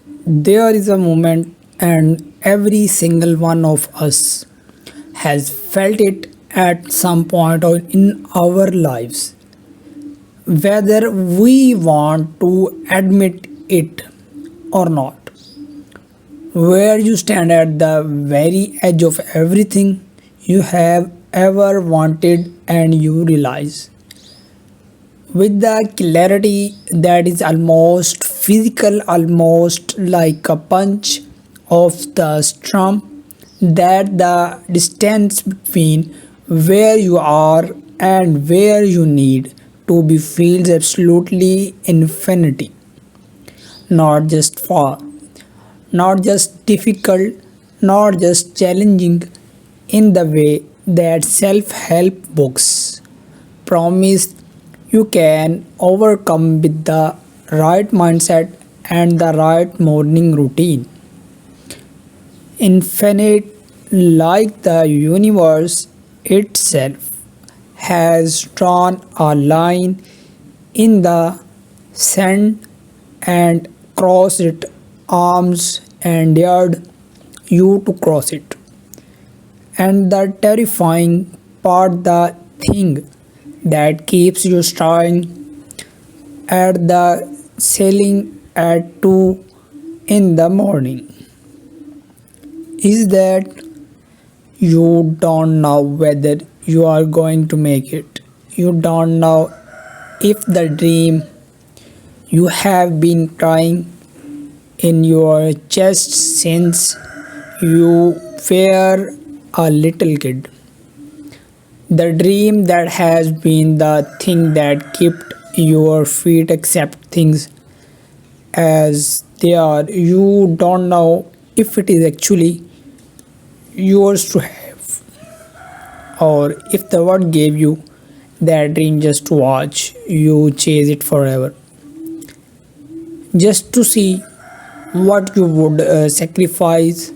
There is a moment, and every single one of us has felt it at some point or in our lives, whether we want to admit it or not, where you stand at the very edge of everything you have ever wanted and you realize with the clarity that is almost physical, almost like a punch of the strum, that the distance between where you are and where you need to be feels absolutely infinity, not just far, not just difficult, not just challenging in the way that self help books promise you can overcome with the right mindset and the right morning routine. Infinite, like the universe itself, has drawn a line in the sand and crossed it arms and dared you to cross it. And the terrifying part, the thing that keeps you staring at the ceiling at 2 in the morning, is that you don't know whether you are going to make it. You don't know if the dream you have been crying in your chest since you were a little kid. The dream that has been the thing that kept your feet accept things as they are. You don't know if it is actually yours to have, or if the world gave you that dream just to watch you chase it forever, just to see what you would sacrifice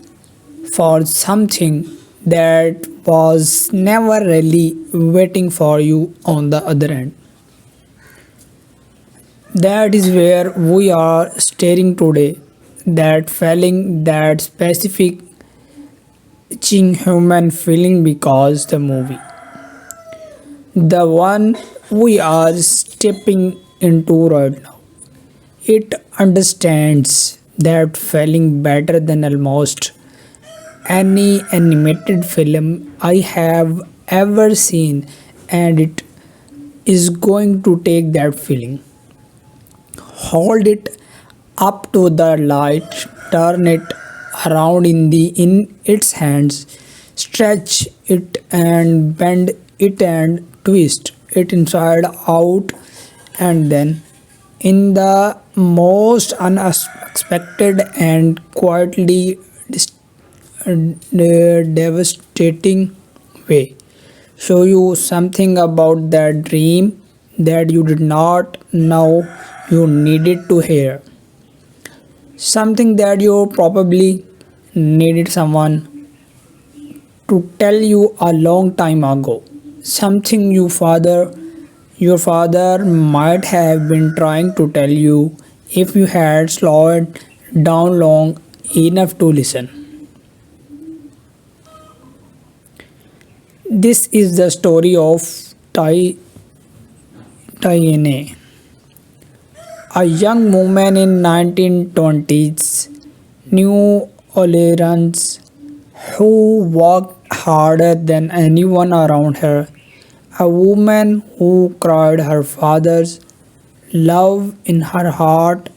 for something that was never really waiting for you on the other end. That is where we are staring today. That feeling, that specific itching human feeling, because the movie, the one we are stepping into right now, it understands that feeling better than almost any animated film I have ever seen, and it is going to take that feeling, hold it up to the light, turn it around in its hands, stretch it and bend it and twist it inside out, and then in the most unexpected and quietly devastating way, show you something about that dream that you did not know you needed to hear. Something that you probably needed someone to tell you a long time ago. Something your father might have been trying to tell you if you had slowed down long enough to listen. This is the story of Tayene, a young woman in 1920s New Orleans who worked harder than anyone around her, a woman who cried her father's love in her heart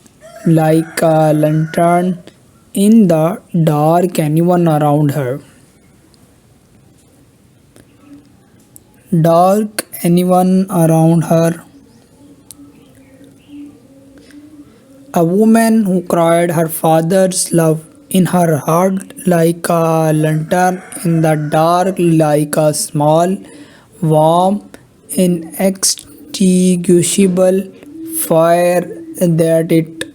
like a lantern in the dark, anyone around her. Dark, anyone around her. A woman who cried her father's love in her heart like a lantern in the dark, like a small, warm, inextinguishable fire that it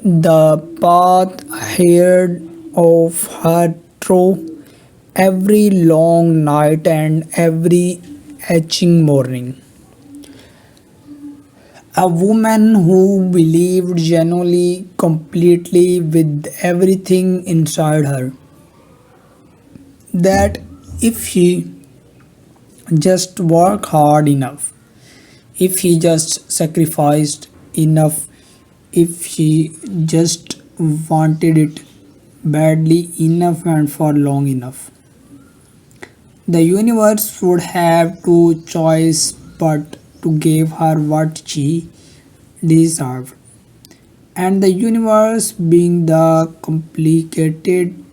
the path ahead of her through every long night and every etching morning. A woman who believed genuinely, completely with everything inside her, that if she just worked hard enough, if he just sacrificed enough, if she just wanted it badly enough and for long enough, the universe would have two choice but to give her what she deserved. And the universe being the complicated,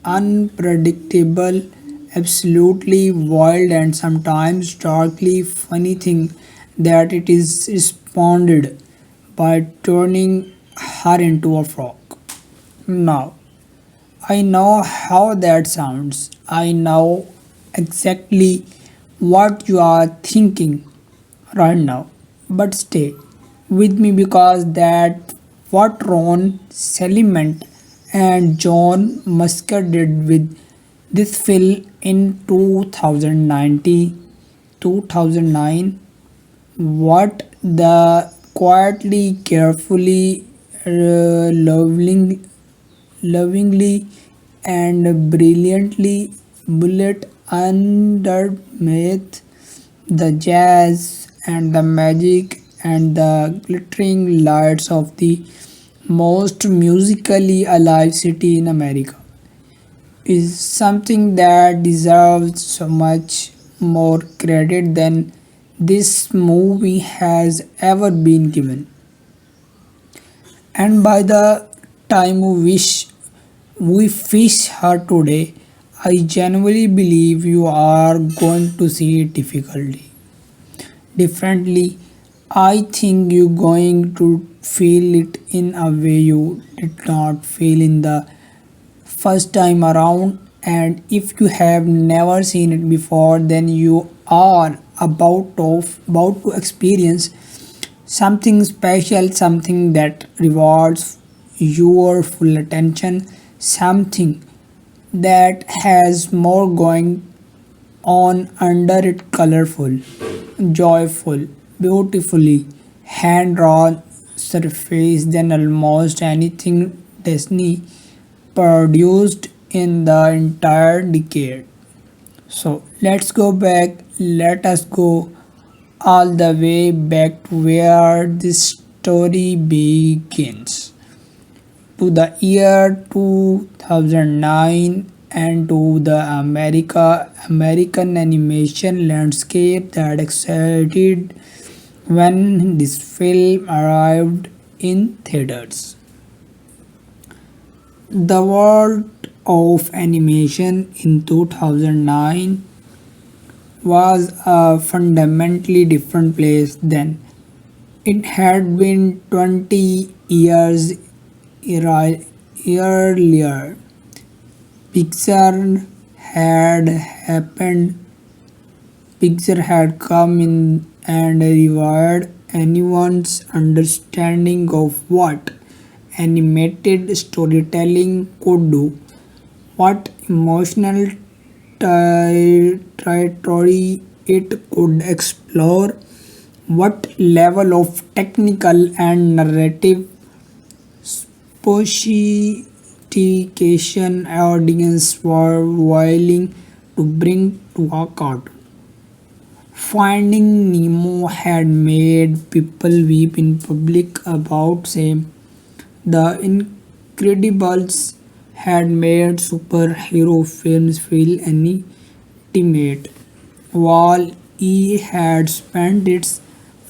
unpredictable, absolutely wild and sometimes darkly funny thing that it is responded by turning her into a frog. Now, I know how that sounds. I know exactly what you are thinking right now. But stay with me because that what Ron Seligman and John Musker did with this film in 2009, what the quietly, carefully, lovingly and brilliantly bullet underneath the jazz and the magic and the glittering lights of the most musically alive city in America is something that deserves so much more credit than this movie has ever been given. And by the time we fish her today, I genuinely believe you are going to see it differently. I think you're going to feel it in a way you did not feel in the first time around. And if you have never seen it before, then you are about to experience something special, something that rewards your full attention, something that has more going on under it, colorful, joyful, beautifully hand drawn surface than almost anything Disney produced in the entire decade. So let's go back, let us go all the way back to where this story begins, to the year 2009 and to the American animation landscape that excited when this film arrived in theaters. The world of animation in 2009 was a fundamentally different place than it had been 20 years earlier. Pixar had happened, Pixar had come in and rewired anyone's understanding of what animated storytelling could do, what emotional territory it could explore, what level of technical and narrative sophistication audience were willing to bring to a cartoon. Finding Nemo had made people weep in public about same. The Incredibles had made superhero films feel intimate, while E had spent its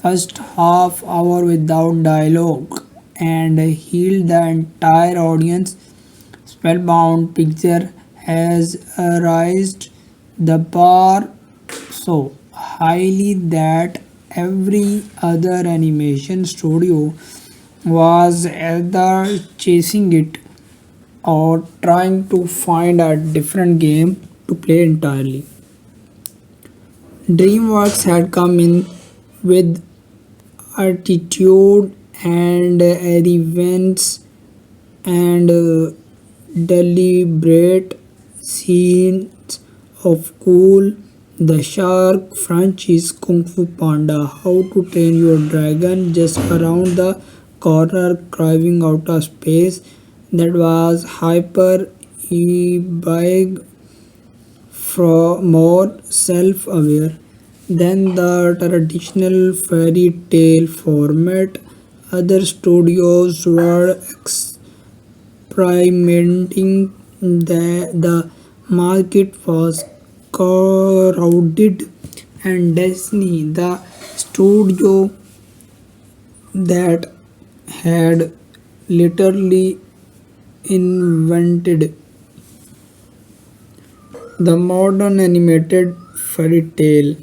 first half hour without dialogue and healed the entire audience. Spellbound Picture has raised the bar so highly that every other animation studio was either chasing it or trying to find a different game to play entirely. DreamWorks had come in with attitude and events and deliberate scenes of cool The Shark franchise, Kung Fu Panda, How to Train Your Dragon, just around the corner, craving out of space. That was hyper big, more self aware than the traditional fairy tale format. Other studios were experimenting, the market was crowded, and Disney, the studio that had literally invented the modern animated fairy tale,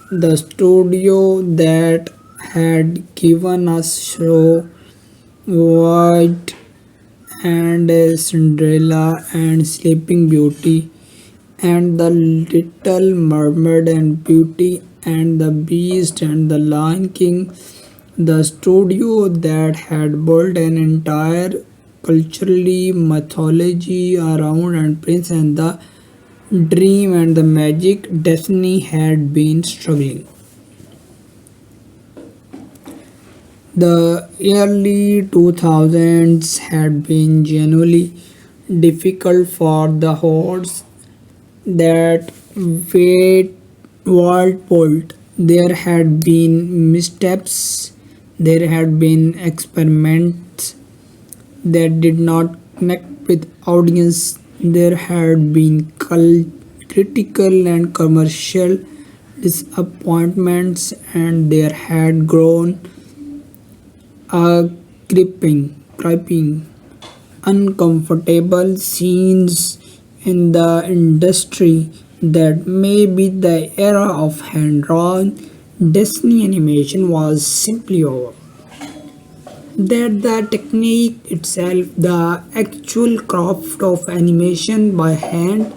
the studio that had given us Snow White and Cinderella and Sleeping Beauty and the Little Mermaid and Beauty and the Beast and the Lion King, the studio that had built an entire culturally mythology around and Prince and the Dream and the Magic. Destiny had been struggling. The early 2000s had been genuinely difficult for the hordes that wait Walpole. There had been missteps, there had been experiments that did not connect with audience. There had been critical and commercial disappointments, and there had grown a creeping, uncomfortable scenes in the industry that maybe the era of hand-drawn Disney animation was simply over. That the technique itself, the actual craft of animation by hand,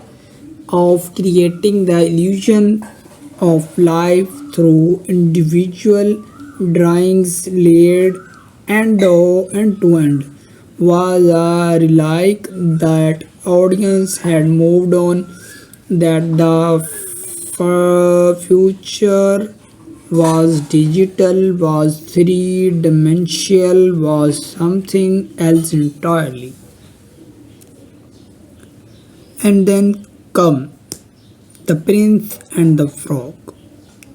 of creating the illusion of life through individual drawings layered end to end, was a relic that audience had moved on, that the future was digital, was three dimensional, was something else entirely. And then come the prince and the frog,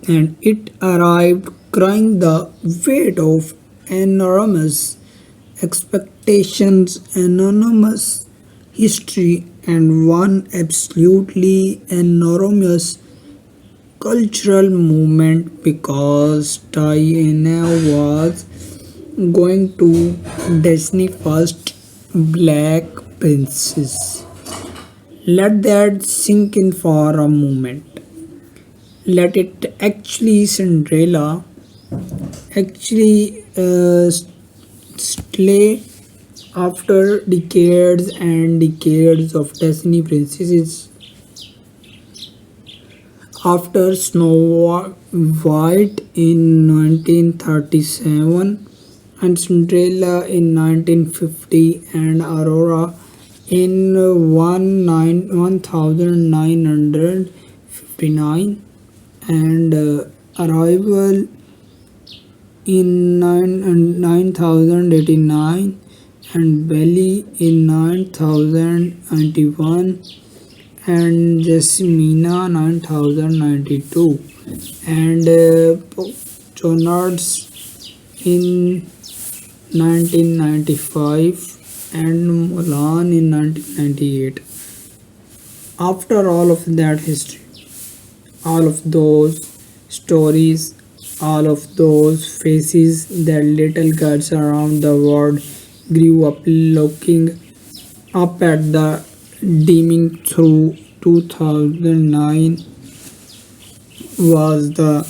and it arrived crying the weight of enormous expectations, enormous history, and one absolutely enormous cultural movement, because Diana was going to Disney first black princess. Let that sink in for a moment. Let it actually Cinderella actually slay after decades and decades of Disney princesses, after Snow White in 1937 and Cinderella in 1950 and Aurora in 1959 and Arrival in 9089 and Belly in 9091 and Jessamina 9092 and Jonards in 1995 and Mulan in 1998. After all of that history, all of those stories, all of those faces, that little girls around the world grew up looking up at the dimming through 2009 was the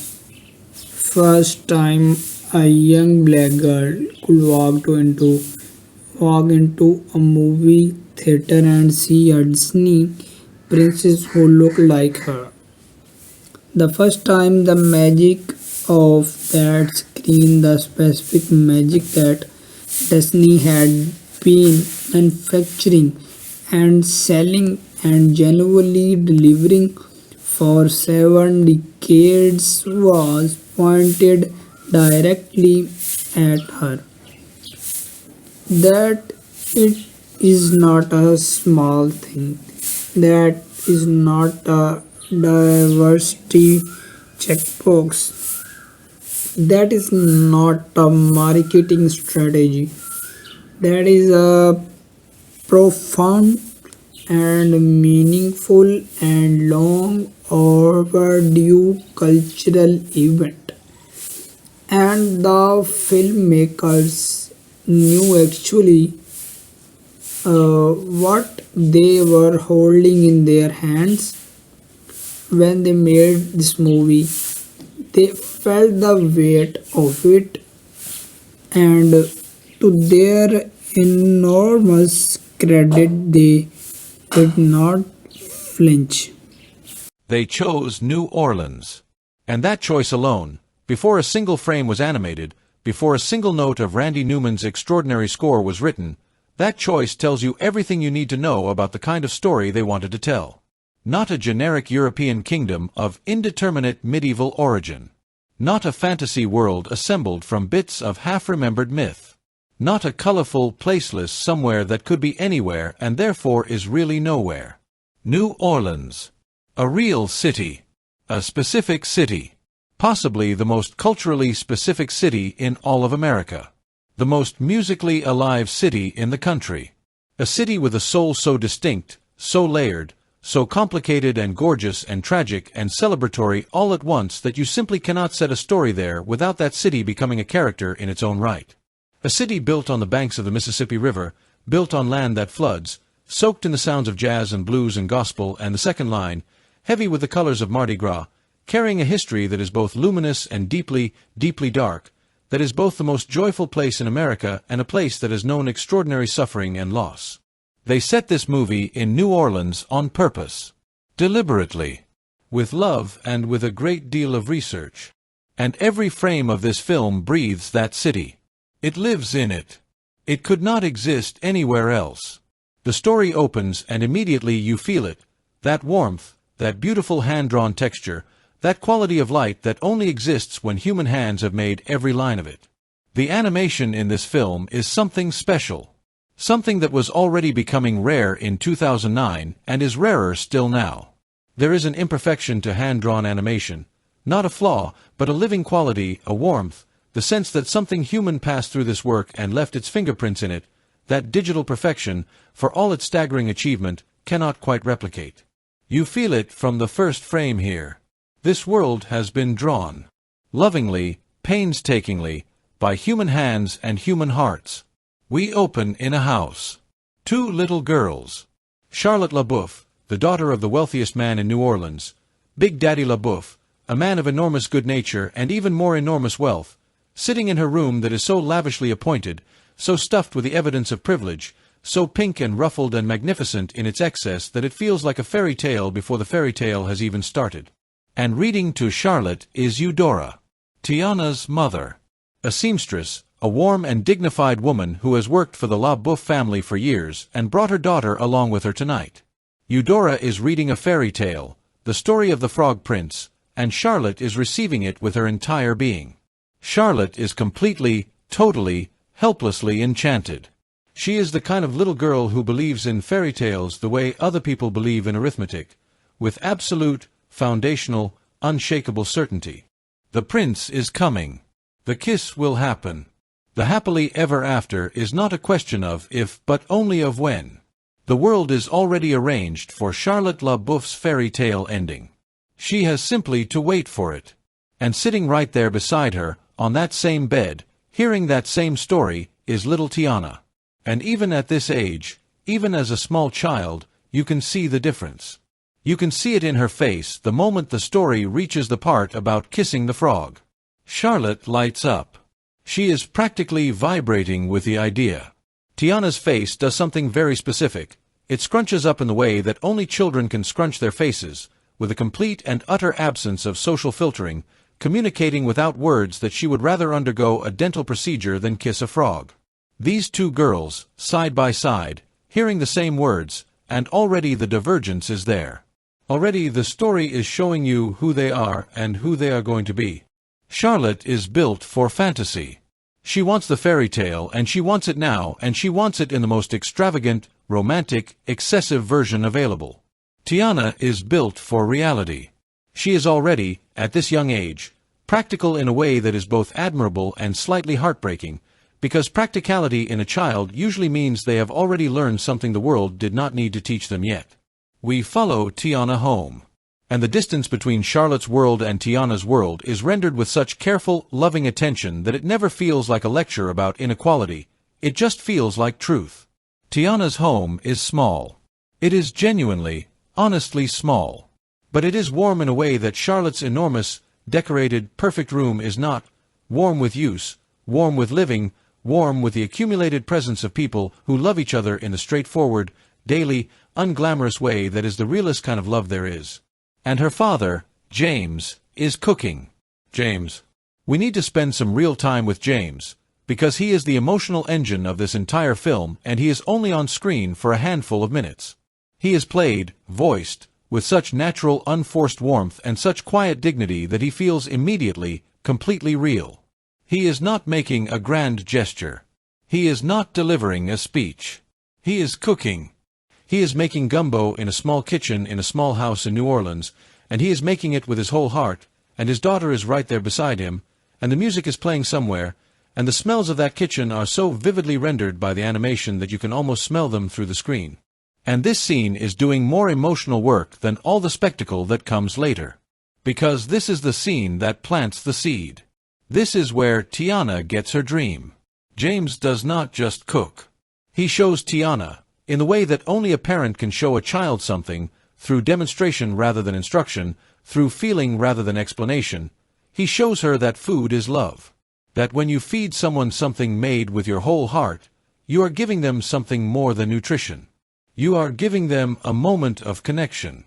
first time a young black girl could walk into a movie theater and see a Disney princess who looked like her. The first time the magic of that screen, the specific magic that Disney had been manufacturing and selling and genuinely delivering for 7 decades was pointed directly at her. That it is not a small thing. That is not a diversity checkbox. That is not a marketing strategy. That is a profound and meaningful and long overdue cultural event. And the filmmakers knew actually what they were holding in their hands when they made this movie. They felt the weight of it, and to their enormous credit, they did not flinch. They chose New Orleans. And that choice alone, before a single frame was animated, before a single note of Randy Newman's extraordinary score was written, that choice tells you everything you need to know about the kind of story they wanted to tell. Not a generic European kingdom of indeterminate medieval origin. Not a fantasy world assembled from bits of half-remembered myth. Not a colorful, placeless somewhere that could be anywhere and therefore is really nowhere. New Orleans. A real city. A specific city. Possibly the most culturally specific city in all of America. The most musically alive city in the country. A city with a soul so distinct, so layered, so complicated and gorgeous and tragic and celebratory all at once that you simply cannot set a story there without that city becoming a character in its own right. A city built on the banks of the Mississippi River, built on land that floods, soaked in the sounds of jazz and blues and gospel and the second line, heavy with the colors of Mardi Gras, carrying a history that is both luminous and deeply, deeply dark, that is both the most joyful place in America and a place that has known extraordinary suffering and loss. They set this movie in New Orleans on purpose. Deliberately. With love and with a great deal of research. And every frame of this film breathes that city. It lives in it. It could not exist anywhere else. The story opens and immediately you feel it. That warmth, that beautiful hand-drawn texture, that quality of light that only exists when human hands have made every line of it. The animation in this film is something special. Something that was already becoming rare in 2009 and is rarer still now. There is an imperfection to hand-drawn animation. Not a flaw, but a living quality, a warmth, the sense that something human passed through this work and left its fingerprints in it, that digital perfection, for all its staggering achievement, cannot quite replicate. You feel it from the first frame here. This world has been drawn. Lovingly, painstakingly, by human hands and human hearts. We open in a house. 2 little girls. Charlotte LaBeouf, the daughter of the wealthiest man in New Orleans. Big Daddy LaBeouf, a man of enormous good nature and even more enormous wealth, sitting in her room that is so lavishly appointed, so stuffed with the evidence of privilege, so pink and ruffled and magnificent in its excess that it feels like a fairy tale before the fairy tale has even started. And reading to Charlotte is Eudora, Tiana's mother. A seamstress, a warm and dignified woman who has worked for the LaBeouf family for years and brought her daughter along with her tonight. Eudora is reading a fairy tale, the story of the Frog Prince, and Charlotte is receiving it with her entire being. Charlotte is completely, totally, helplessly enchanted. She is the kind of little girl who believes in fairy tales the way other people believe in arithmetic, with absolute, foundational, unshakable certainty. The prince is coming. The kiss will happen. The happily ever after is not a question of if but only of when. The world is already arranged for Charlotte LaBeouf's fairy tale ending. She has simply to wait for it. And sitting right there beside her, on that same bed, hearing that same story, is little Tiana. And even at this age, even as a small child, you can see the difference. You can see it in her face the moment the story reaches the part about kissing the frog. Charlotte lights up. She is practically vibrating with the idea. Tiana's face does something very specific. It scrunches up in the way that only children can scrunch their faces, with a complete and utter absence of social filtering, communicating without words that she would rather undergo a dental procedure than kiss a frog. These 2 girls, side by side, hearing the same words, and already the divergence is there. Already the story is showing you who they are and who they are going to be. Charlotte is built for fantasy. She wants the fairy tale, and she wants it now, and she wants it in the most extravagant, romantic, excessive version available. Tiana is built for reality. She is already, at this young age, practical in a way that is both admirable and slightly heartbreaking, because practicality in a child usually means they have already learned something the world did not need to teach them yet. We follow Tiana home, and the distance between Charlotte's world and Tiana's world is rendered with such careful, loving attention that it never feels like a lecture about inequality, it just feels like truth. Tiana's home is small. It is genuinely, honestly small. But it is warm in a way that Charlotte's enormous, decorated, perfect room is not. Warm with use, warm with living, warm with the accumulated presence of people who love each other in the straightforward, daily, unglamorous way that is the realest kind of love there is. And her father, James, is cooking. James. We need to spend some real time with James, because he is the emotional engine of this entire film, and he is only on screen for a handful of minutes. He is played, voiced, with such natural, unforced warmth and such quiet dignity that he feels immediately, completely real. He is not making a grand gesture. He is not delivering a speech. He is cooking. He is making gumbo in a small kitchen in a small house in New Orleans, and he is making it with his whole heart, and his daughter is right there beside him, and the music is playing somewhere, and the smells of that kitchen are so vividly rendered by the animation that you can almost smell them through the screen. And this scene is doing more emotional work than all the spectacle that comes later. Because this is the scene that plants the seed. This is where Tiana gets her dream. James does not just cook. He shows Tiana, in the way that only a parent can show a child something, through demonstration rather than instruction, through feeling rather than explanation. He shows her that food is love. That when you feed someone something made with your whole heart, you are giving them something more than nutrition. You are giving them a moment of connection.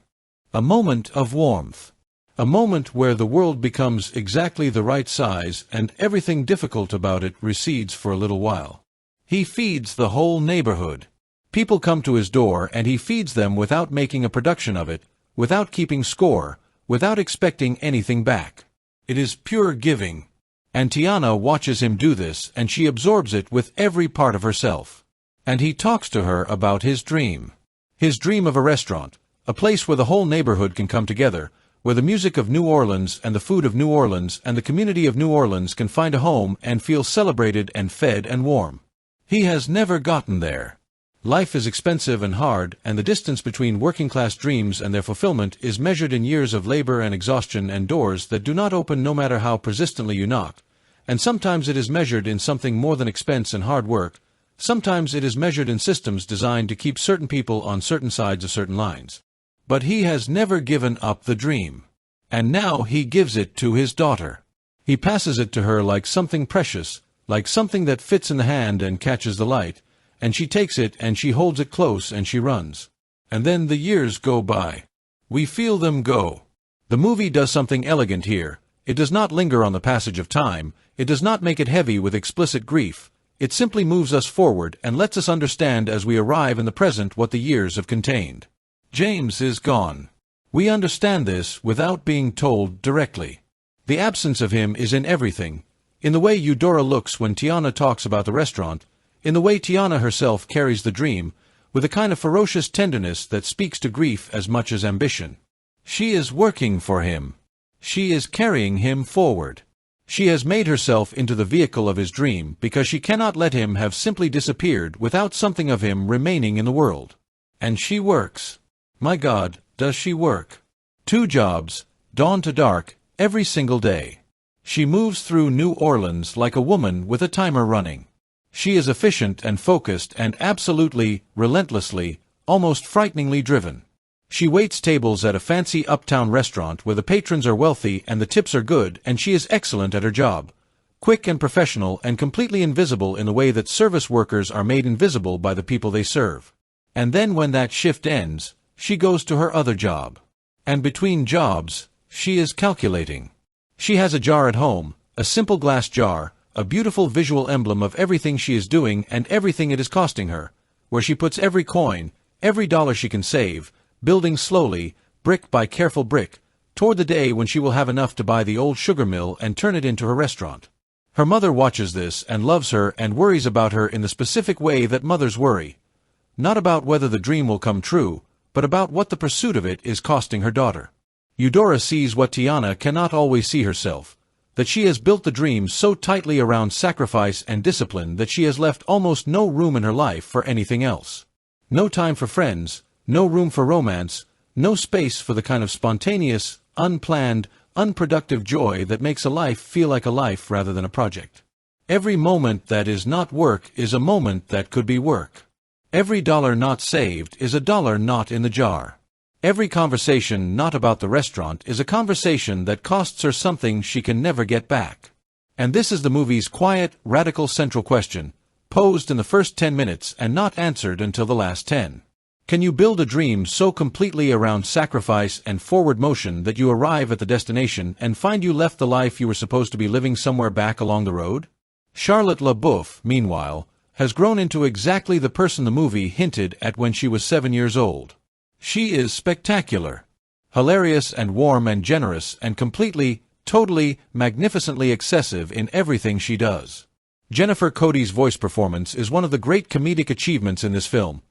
A moment of warmth. A moment where the world becomes exactly the right size and everything difficult about it recedes for a little while. He feeds the whole neighborhood. People come to his door and he feeds them without making a production of it, without keeping score, without expecting anything back. It is pure giving. And Tiana watches him do this, and she absorbs it with every part of herself. And he talks to her about his dream. His dream of a restaurant, a place where the whole neighborhood can come together, where the music of New Orleans and the food of New Orleans and the community of New Orleans can find a home and feel celebrated and fed and warm. He has never gotten there. Life is expensive and hard, and the distance between working-class dreams and their fulfillment is measured in years of labor and exhaustion and doors that do not open no matter how persistently you knock. And sometimes it is measured in something more than expense and hard work. Sometimes it is measured in systems designed to keep certain people on certain sides of certain lines. But he has never given up the dream. And now he gives it to his daughter. He passes it to her like something precious, like something that fits in the hand and catches the light, and she takes it and she holds it close and she runs. And then the years go by. We feel them go. The movie does something elegant here. It does not linger on the passage of time. It does not make it heavy with explicit grief. It simply moves us forward and lets us understand as we arrive in the present what the years have contained. James is gone. We understand this without being told directly. The absence of him is in everything. In the way Eudora looks when Tiana talks about the restaurant, in the way Tiana herself carries the dream, with a kind of ferocious tenderness that speaks to grief as much as ambition. She is working for him. She is carrying him forward. She has made herself into the vehicle of his dream because she cannot let him have simply disappeared without something of him remaining in the world. And she works. My God, does she work? 2 jobs, dawn to dark, every single day. She moves through New Orleans like a woman with a timer running. She is efficient and focused and absolutely, relentlessly, almost frighteningly driven. She waits tables at a fancy uptown restaurant where the patrons are wealthy and the tips are good, and she is excellent at her job. Quick and professional and completely invisible in the way that service workers are made invisible by the people they serve. And then when that shift ends, she goes to her other job. And between jobs, she is calculating. She has a jar at home, a simple glass jar, a beautiful visual emblem of everything she is doing and everything it is costing her, where she puts every coin, every dollar she can save, building slowly, brick by careful brick, toward the day when she will have enough to buy the old sugar mill and turn it into her restaurant. Her mother watches this and loves her and worries about her in the specific way that mothers worry. Not about whether the dream will come true, but about what the pursuit of it is costing her daughter. Eudora sees what Tiana cannot always see herself, that she has built the dream so tightly around sacrifice and discipline that she has left almost no room in her life for anything else. No time for friends, no room for romance, no space for the kind of spontaneous, unplanned, unproductive joy that makes a life feel like a life rather than a project. Every moment that is not work is a moment that could be work. Every dollar not saved is a dollar not in the jar. Every conversation not about the restaurant is a conversation that costs her something she can never get back. And this is the movie's quiet, radical central question, posed in the first 10 minutes and not answered until the last 10. Can you build a dream so completely around sacrifice and forward motion that you arrive at the destination and find you left the life you were supposed to be living somewhere back along the road? Charlotte LaBeouf, meanwhile, has grown into exactly the person the movie hinted at when she was 7 years old. She is spectacular, hilarious and warm and generous and completely, totally, magnificently excessive in everything she does. Jennifer Cody's voice performance is one of the great comedic achievements in this film.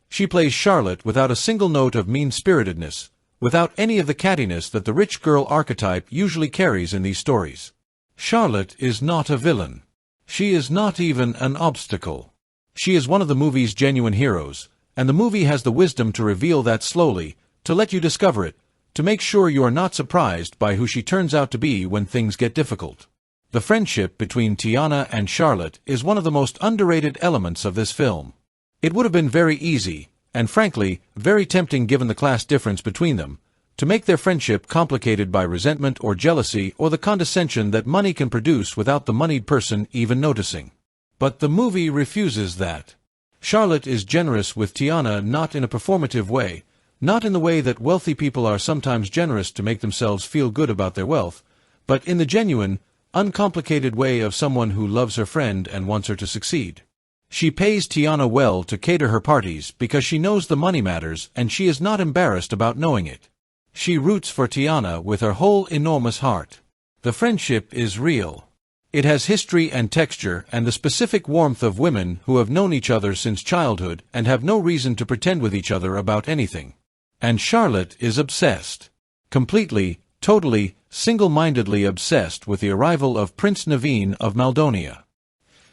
She plays Charlotte without a single note of mean-spiritedness, without any of the cattiness that the rich girl archetype usually carries in these stories. Charlotte is not a villain. She is not even an obstacle. She is one of the movie's genuine heroes, and the movie has the wisdom to reveal that slowly, to let you discover it, to make sure you are not surprised by who she turns out to be when things get difficult. The friendship between Tiana and Charlotte is one of the most underrated elements of this film. It would have been very easy, and frankly, very tempting given the class difference between them, to make their friendship complicated by resentment or jealousy or the condescension that money can produce without the moneyed person even noticing. But the movie refuses that. Charlotte is generous with Tiana not in a performative way, not in the way that wealthy people are sometimes generous to make themselves feel good about their wealth, but in the genuine, uncomplicated way of someone who loves her friend and wants her to succeed. She pays Tiana well to cater her parties because she knows the money matters and she is not embarrassed about knowing it. She roots for Tiana with her whole enormous heart. The friendship is real. It has history and texture and the specific warmth of women who have known each other since childhood and have no reason to pretend with each other about anything. And Charlotte is obsessed. Completely, totally, single-mindedly obsessed with the arrival of Prince Naveen of Maldonia.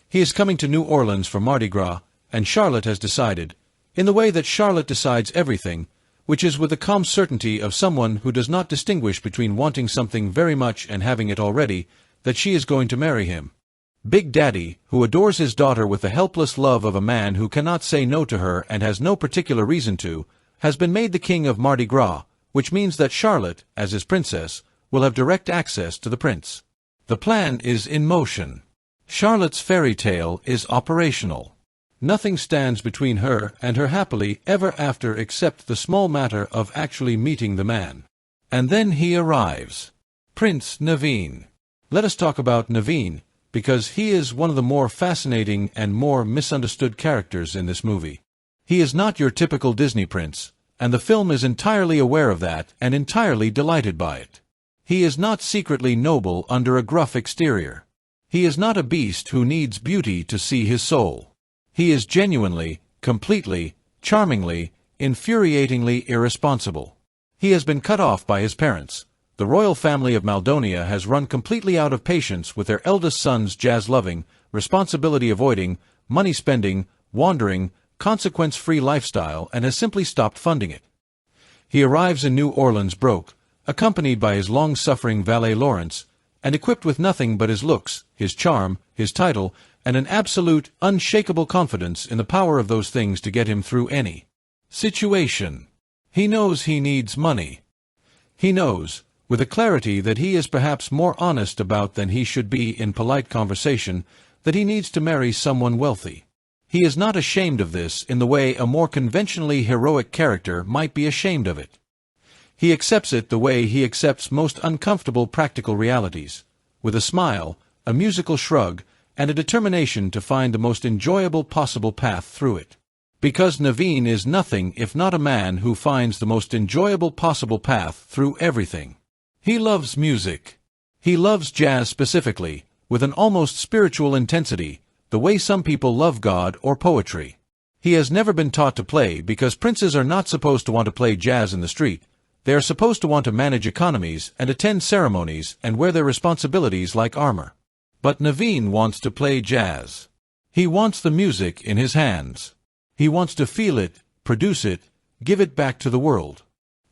He is coming to New Orleans for Mardi Gras, and Charlotte has decided, in the way that Charlotte decides everything, which is with the calm certainty of someone who does not distinguish between wanting something very much and having it already, that she is going to marry him. Big Daddy, who adores his daughter with the helpless love of a man who cannot say no to her and has no particular reason to, has been made the king of Mardi Gras, which means that Charlotte, as his princess, will have direct access to the prince. The plan is in motion. Charlotte's fairy tale is operational. Nothing stands between her and her happily ever after except the small matter of actually meeting the man. And then he arrives. Prince Naveen. Let us talk about Naveen, because he is one of the more fascinating and more misunderstood characters in this movie. He is not your typical Disney prince, and the film is entirely aware of that and entirely delighted by it. He is not secretly noble under a gruff exterior. He is not a beast who needs beauty to see his soul. He is genuinely, completely, charmingly, infuriatingly irresponsible. He has been cut off by his parents. The royal family of Maldonia has run completely out of patience with their eldest son's jazz-loving, responsibility-avoiding, money-spending, wandering, consequence-free lifestyle and has simply stopped funding it. He arrives in New Orleans broke, accompanied by his long-suffering valet Lawrence, and equipped with nothing but his looks, his charm, his title, and an absolute, unshakable confidence in the power of those things to get him through any situation. He knows he needs money. He knows, with a clarity that he is perhaps more honest about than he should be in polite conversation, that he needs to marry someone wealthy. He is not ashamed of this in the way a more conventionally heroic character might be ashamed of it. He accepts it the way he accepts most uncomfortable practical realities, with a smile, a musical shrug, and a determination to find the most enjoyable possible path through it. Because Naveen is nothing if not a man who finds the most enjoyable possible path through everything. He loves music. He loves jazz specifically, with an almost spiritual intensity, the way some people love God or poetry. He has never been taught to play because princes are not supposed to want to play jazz in the street. They are supposed to want to manage economies and attend ceremonies and wear their responsibilities like armor. But Naveen wants to play jazz. He wants the music in his hands. He wants to feel it, produce it, give it back to the world.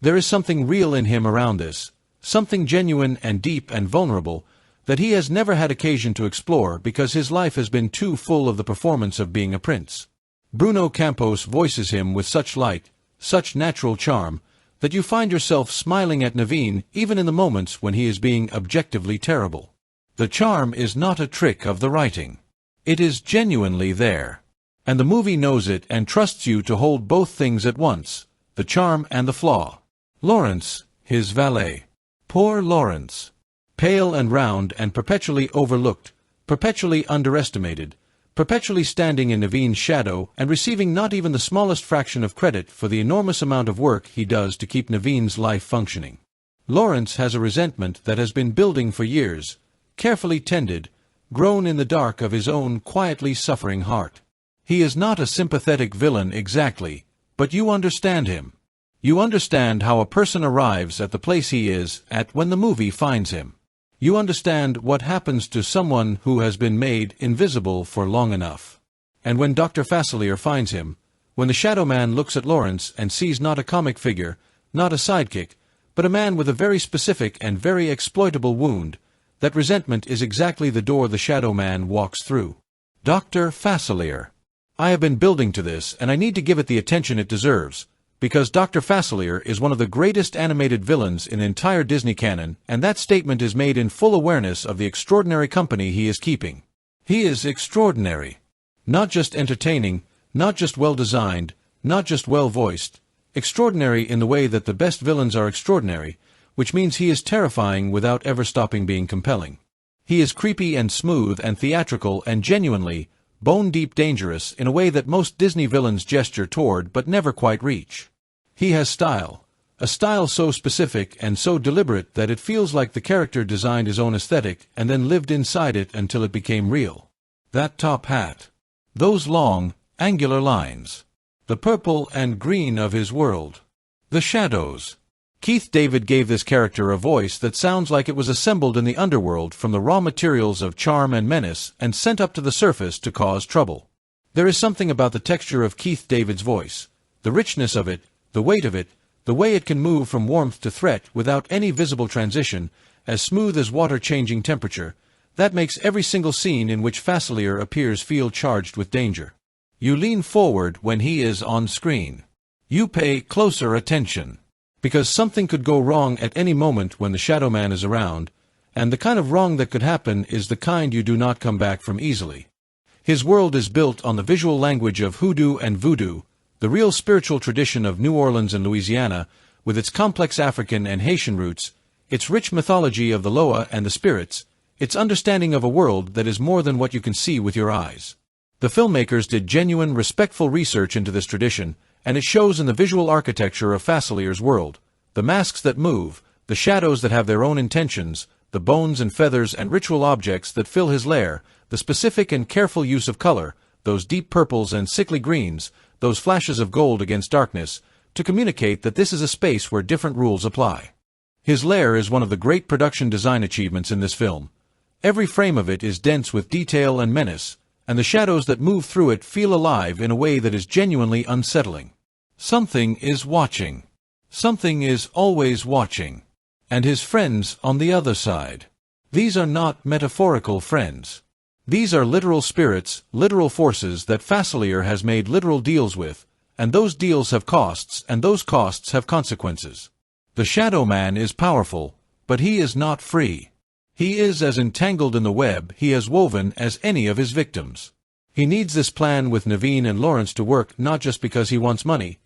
There is something real in him around this, something genuine and deep and vulnerable, that he has never had occasion to explore because his life has been too full of the performance of being a prince. Bruno Campos voices him with such light, such natural charm, that you find yourself smiling at Naveen even in the moments when he is being objectively terrible. The charm is not a trick of the writing. It is genuinely there. And the movie knows it and trusts you to hold both things at once, the charm and the flaw. Lawrence, his valet. Poor Lawrence. Pale and round and perpetually overlooked, perpetually underestimated, perpetually standing in Naveen's shadow and receiving not even the smallest fraction of credit for the enormous amount of work he does to keep Naveen's life functioning. Lawrence has a resentment that has been building for years, carefully tended, grown in the dark of his own quietly suffering heart. He is not a sympathetic villain exactly, but you understand him. You understand how a person arrives at the place he is at when the movie finds him. You understand what happens to someone who has been made invisible for long enough. And when Dr. Facilier finds him, when the Shadow Man looks at Lawrence and sees not a comic figure, not a sidekick, but a man with a very specific and very exploitable wound, that resentment is exactly the door the Shadow Man walks through. Dr. Facilier. I have been building to this, and I need to give it the attention it deserves, because Dr. Facilier is one of the greatest animated villains in the entire Disney canon, and that statement is made in full awareness of the extraordinary company he is keeping. He is extraordinary. Not just entertaining, not just well-designed, not just well-voiced, extraordinary in the way that the best villains are extraordinary, which means he is terrifying without ever stopping being compelling. He is creepy and smooth and theatrical and genuinely, bone-deep dangerous in a way that most Disney villains gesture toward but never quite reach. He has style, a style so specific and so deliberate that it feels like the character designed his own aesthetic and then lived inside it until it became real. That top hat. Those long, angular lines. The purple and green of his world. The shadows. Keith David gave this character a voice that sounds like it was assembled in the underworld from the raw materials of charm and menace and sent up to the surface to cause trouble. There is something about the texture of Keith David's voice, the richness of it, the weight of it, the way it can move from warmth to threat without any visible transition, as smooth as water changing temperature, that makes every single scene in which Facilier appears feel charged with danger. You lean forward when he is on screen. You pay closer attention. Because something could go wrong at any moment when the Shadow Man is around, and the kind of wrong that could happen is the kind you do not come back from easily. His world is built on the visual language of hoodoo and voodoo, the real spiritual tradition of New Orleans and Louisiana, with its complex African and Haitian roots, its rich mythology of the Loa and the spirits, its understanding of a world that is more than what you can see with your eyes. The filmmakers did genuine, respectful research into this tradition, and it shows in the visual architecture of Facilier's world, the masks that move, the shadows that have their own intentions, the bones and feathers and ritual objects that fill his lair, the specific and careful use of color, those deep purples and sickly greens, those flashes of gold against darkness, to communicate that this is a space where different rules apply. His lair is one of the great production design achievements in this film. Every frame of it is dense with detail and menace, and the shadows that move through it feel alive in a way that is genuinely unsettling. Something is watching. Something is always watching. And his friends on the other side. These are not metaphorical friends. These are literal spirits, literal forces that Facilier has made literal deals with, and those deals have costs, and those costs have consequences. The Shadow Man is powerful, but he is not free. He is as entangled in the web he has woven as any of his victims. He needs this plan with Naveen and Lawrence to work not just because he wants money.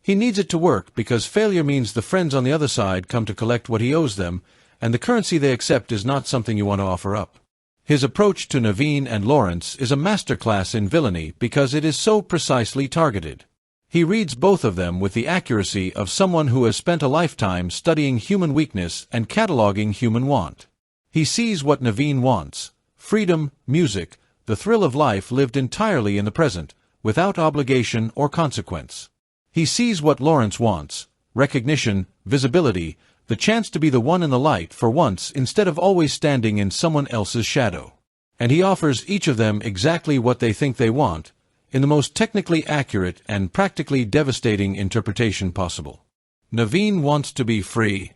He needs it to work because failure means the friends on the other side come to collect what he owes them, and the currency they accept is not something you want to offer up. His approach to Naveen and Lawrence is a masterclass in villainy because it is so precisely targeted. He reads both of them with the accuracy of someone who has spent a lifetime studying human weakness and cataloging human want. He sees what Naveen wants: freedom, music, the thrill of life lived entirely in the present, without obligation or consequence. He sees what Lawrence wants: recognition, visibility, the chance to be the one in the light for once instead of always standing in someone else's shadow. And he offers each of them exactly what they think they want, in the most technically accurate and practically devastating interpretation possible. Naveen wants to be free.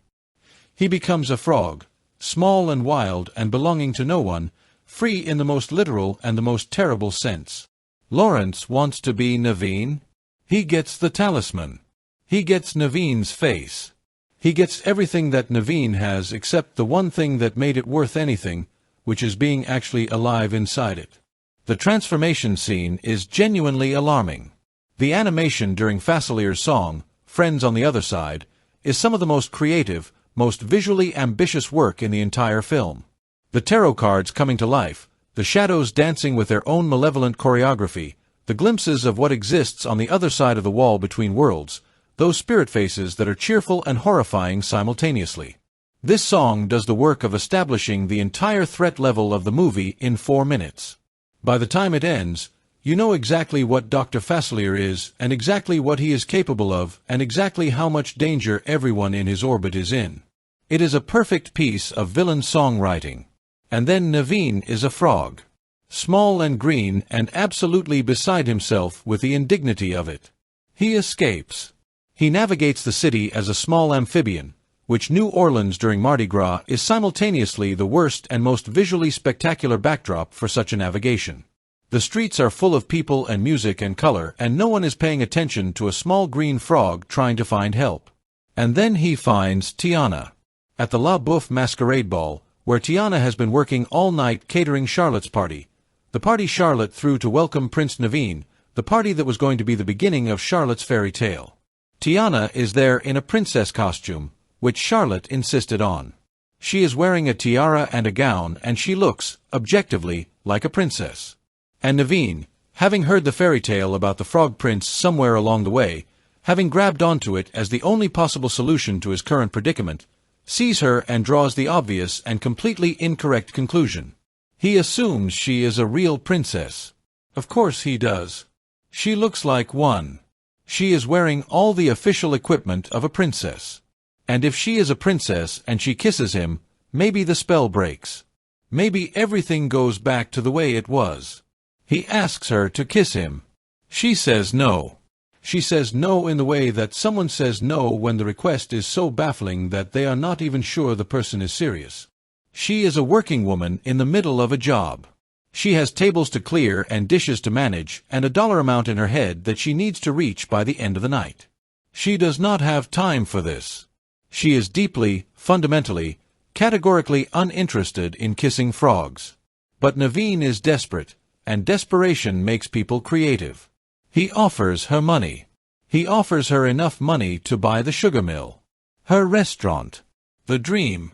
He becomes a frog, small and wild and belonging to no one, free in the most literal and the most terrible sense. Lawrence wants to be Naveen. He gets the talisman. He gets Naveen's face. He gets everything that Naveen has except the one thing that made it worth anything, which is being actually alive inside it. The transformation scene is genuinely alarming. The animation during Fasilier's song, Friends on the Other Side, is some of the most creative, most visually ambitious work in the entire film. The tarot cards coming to life, the shadows dancing with their own malevolent choreography, the glimpses of what exists on the other side of the wall between worlds, those spirit faces that are cheerful and horrifying simultaneously. This song does the work of establishing the entire threat level of the movie in 4 minutes. By the time it ends, you know exactly what Dr. Fasilier is, and exactly what he is capable of, and exactly how much danger everyone in his orbit is in. It is a perfect piece of villain songwriting. And then Naveen is a frog. Small and green and absolutely beside himself with the indignity of it. He escapes. He navigates the city as a small amphibian, which New Orleans during Mardi Gras is simultaneously the worst and most visually spectacular backdrop for such a navigation. The streets are full of people and music and color, and no one is paying attention to a small green frog trying to find help. And then he finds Tiana. At the La Bouffe masquerade ball, where Tiana has been working all night catering Charlotte's party. The party Charlotte threw to welcome Prince Naveen, the party that was going to be the beginning of Charlotte's fairy tale. Tiana is there in a princess costume, which Charlotte insisted on. She is wearing a tiara and a gown, and she looks, objectively, like a princess. And Naveen, having heard the fairy tale about the frog prince somewhere along the way, having grabbed onto it as the only possible solution to his current predicament, sees her and draws the obvious and completely incorrect conclusion. He assumes she is a real princess. Of course he does. She looks like one. She is wearing all the official equipment of a princess. And if she is a princess and she kisses him, maybe the spell breaks. Maybe everything goes back to the way it was. He asks her to kiss him. She says no. She says no in the way that someone says no when the request is so baffling that they are not even sure the person is serious. She is a working woman in the middle of a job. She has tables to clear and dishes to manage and a dollar amount in her head that she needs to reach by the end of the night. She does not have time for this. She is deeply, fundamentally, categorically uninterested in kissing frogs. But Naveen is desperate, and desperation makes people creative. He offers her money. He offers her enough money to buy the sugar mill, her restaurant, the dream.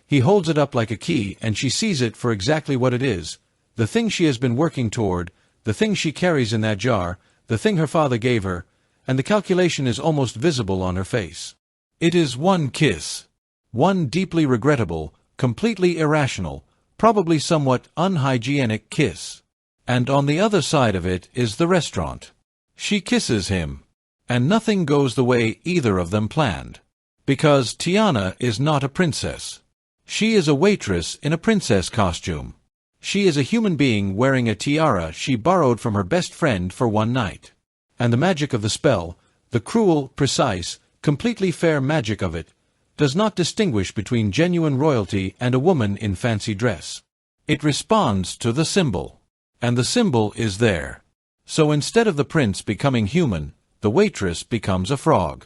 He holds it up like a key, and she sees it for exactly what it is, the thing she has been working toward, the thing she carries in that jar, the thing her father gave her, and the calculation is almost visible on her face. It is one kiss. One deeply regrettable, completely irrational, probably somewhat unhygienic kiss. And on the other side of it is the restaurant. She kisses him. And nothing goes the way either of them planned. Because Tiana is not a princess. She is a waitress in a princess costume. She is a human being wearing a tiara she borrowed from her best friend for one night. And the magic of the spell, the cruel, precise, completely fair magic of it, does not distinguish between genuine royalty and a woman in fancy dress. It responds to the symbol. And the symbol is there. So instead of the prince becoming human, the waitress becomes a frog.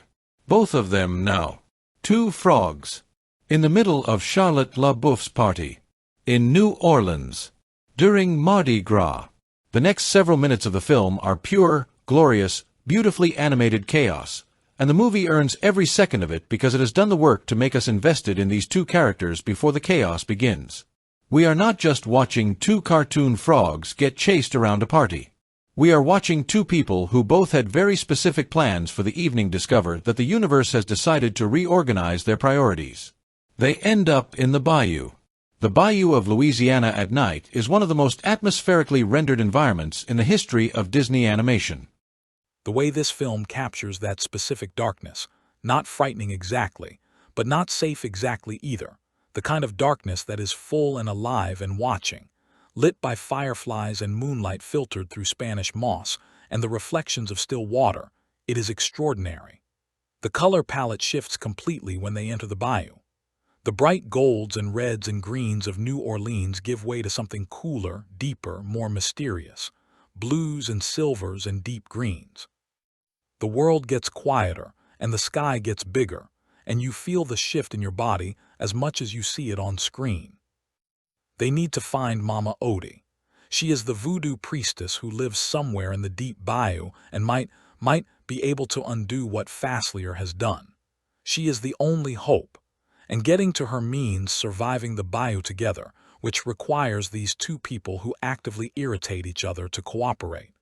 Both of them now. 2 frogs. In the middle of Charlotte La Bouffe's party. In New Orleans. During Mardi Gras. The next several minutes of the film are pure, glorious, beautifully animated chaos. And the movie earns every second of it because it has done the work to make us invested in these 2 characters before the chaos begins. We are not just watching two cartoon frogs get chased around a party. We are watching two people who both had very specific plans for the evening discover that the universe has decided to reorganize their priorities. They end up in the bayou. The bayou of Louisiana at night is one of the most atmospherically rendered environments in the history of Disney animation. The way this film captures that specific darkness, not frightening exactly, but not safe exactly either, the kind of darkness that is full and alive and watching, lit by fireflies and moonlight filtered through Spanish moss and the reflections of still water, it is extraordinary. The color palette shifts completely when they enter the bayou. The bright golds and reds and greens of New Orleans give way to something cooler, deeper, more mysterious, blues and silvers and deep greens. The world gets quieter and the sky gets bigger, and you feel the shift in your body as much as you see it on screen. They need to find Mama Odie. She is the voodoo priestess who lives somewhere in the deep bayou and might be able to undo what Faslier has done. She is the only hope, and getting to her means surviving the bayou together, which requires these two people who actively irritate each other to cooperate.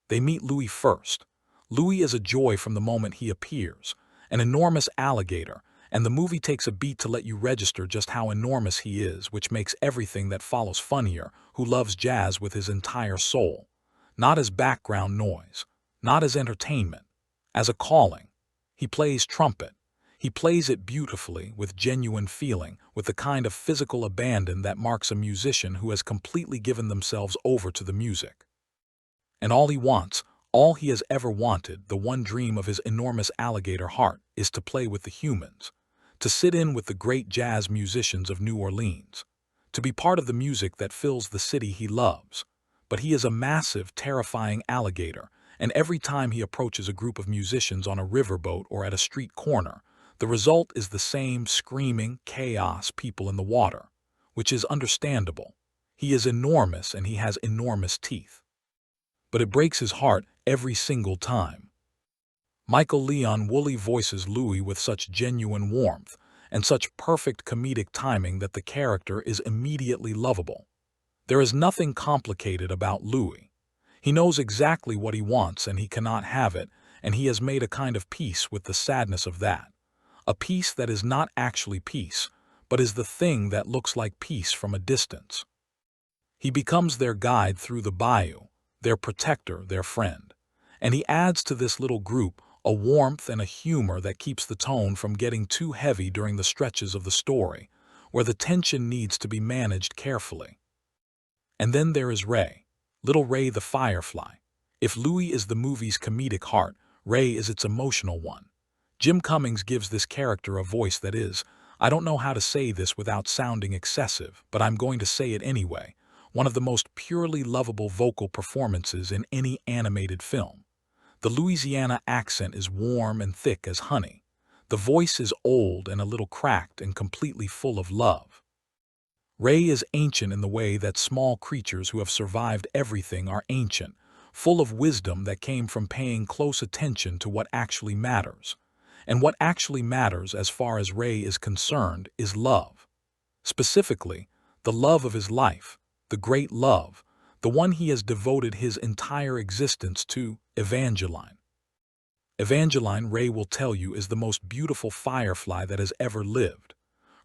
They meet Louis first. Louis is a joy from the moment he appears, an enormous alligator, and the movie takes a beat to let you register just how enormous he is, which makes everything that follows funnier, who loves jazz with his entire soul. Not as background noise, not as entertainment, as a calling. He plays trumpet. He plays it beautifully, with genuine feeling, with the kind of physical abandon that marks a musician who has completely given themselves over to the music. And all he wants, all he has ever wanted, the one dream of his enormous alligator heart, is to play with the humans, to sit in with the great jazz musicians of New Orleans, to be part of the music that fills the city he loves. But he is a massive, terrifying alligator, and every time he approaches a group of musicians on a riverboat or at a street corner, the result is the same screaming, chaos people in the water, which is understandable. He is enormous and he has enormous teeth. But it breaks his heart every single time. Michael Leon Woolley voices Louis with such genuine warmth and such perfect comedic timing that the character is immediately lovable. There is nothing complicated about Louis. He knows exactly what he wants and he cannot have it, and he has made a kind of peace with the sadness of that. A peace that is not actually peace, but is the thing that looks like peace from a distance. He becomes their guide through the bayou, their protector, their friend. And he adds to this little group a warmth and a humor that keeps the tone from getting too heavy during the stretches of the story, where the tension needs to be managed carefully. And then there is Ray, little Ray the Firefly. If Louis is the movie's comedic heart, Ray is its emotional one. Jim Cummings gives this character a voice that is, I don't know how to say this without sounding excessive, but I'm going to say it anyway, one of the most purely lovable vocal performances in any animated film. The Louisiana accent is warm and thick as honey. The voice is old and a little cracked and completely full of love. Ray is ancient in the way that small creatures who have survived everything are ancient, full of wisdom that came from paying close attention to what actually matters. And what actually matters as far as Ray is concerned is love. Specifically, the love of his life, the great love, the one he has devoted his entire existence to, Evangeline. Evangeline, Ray will tell you, is the most beautiful firefly that has ever lived.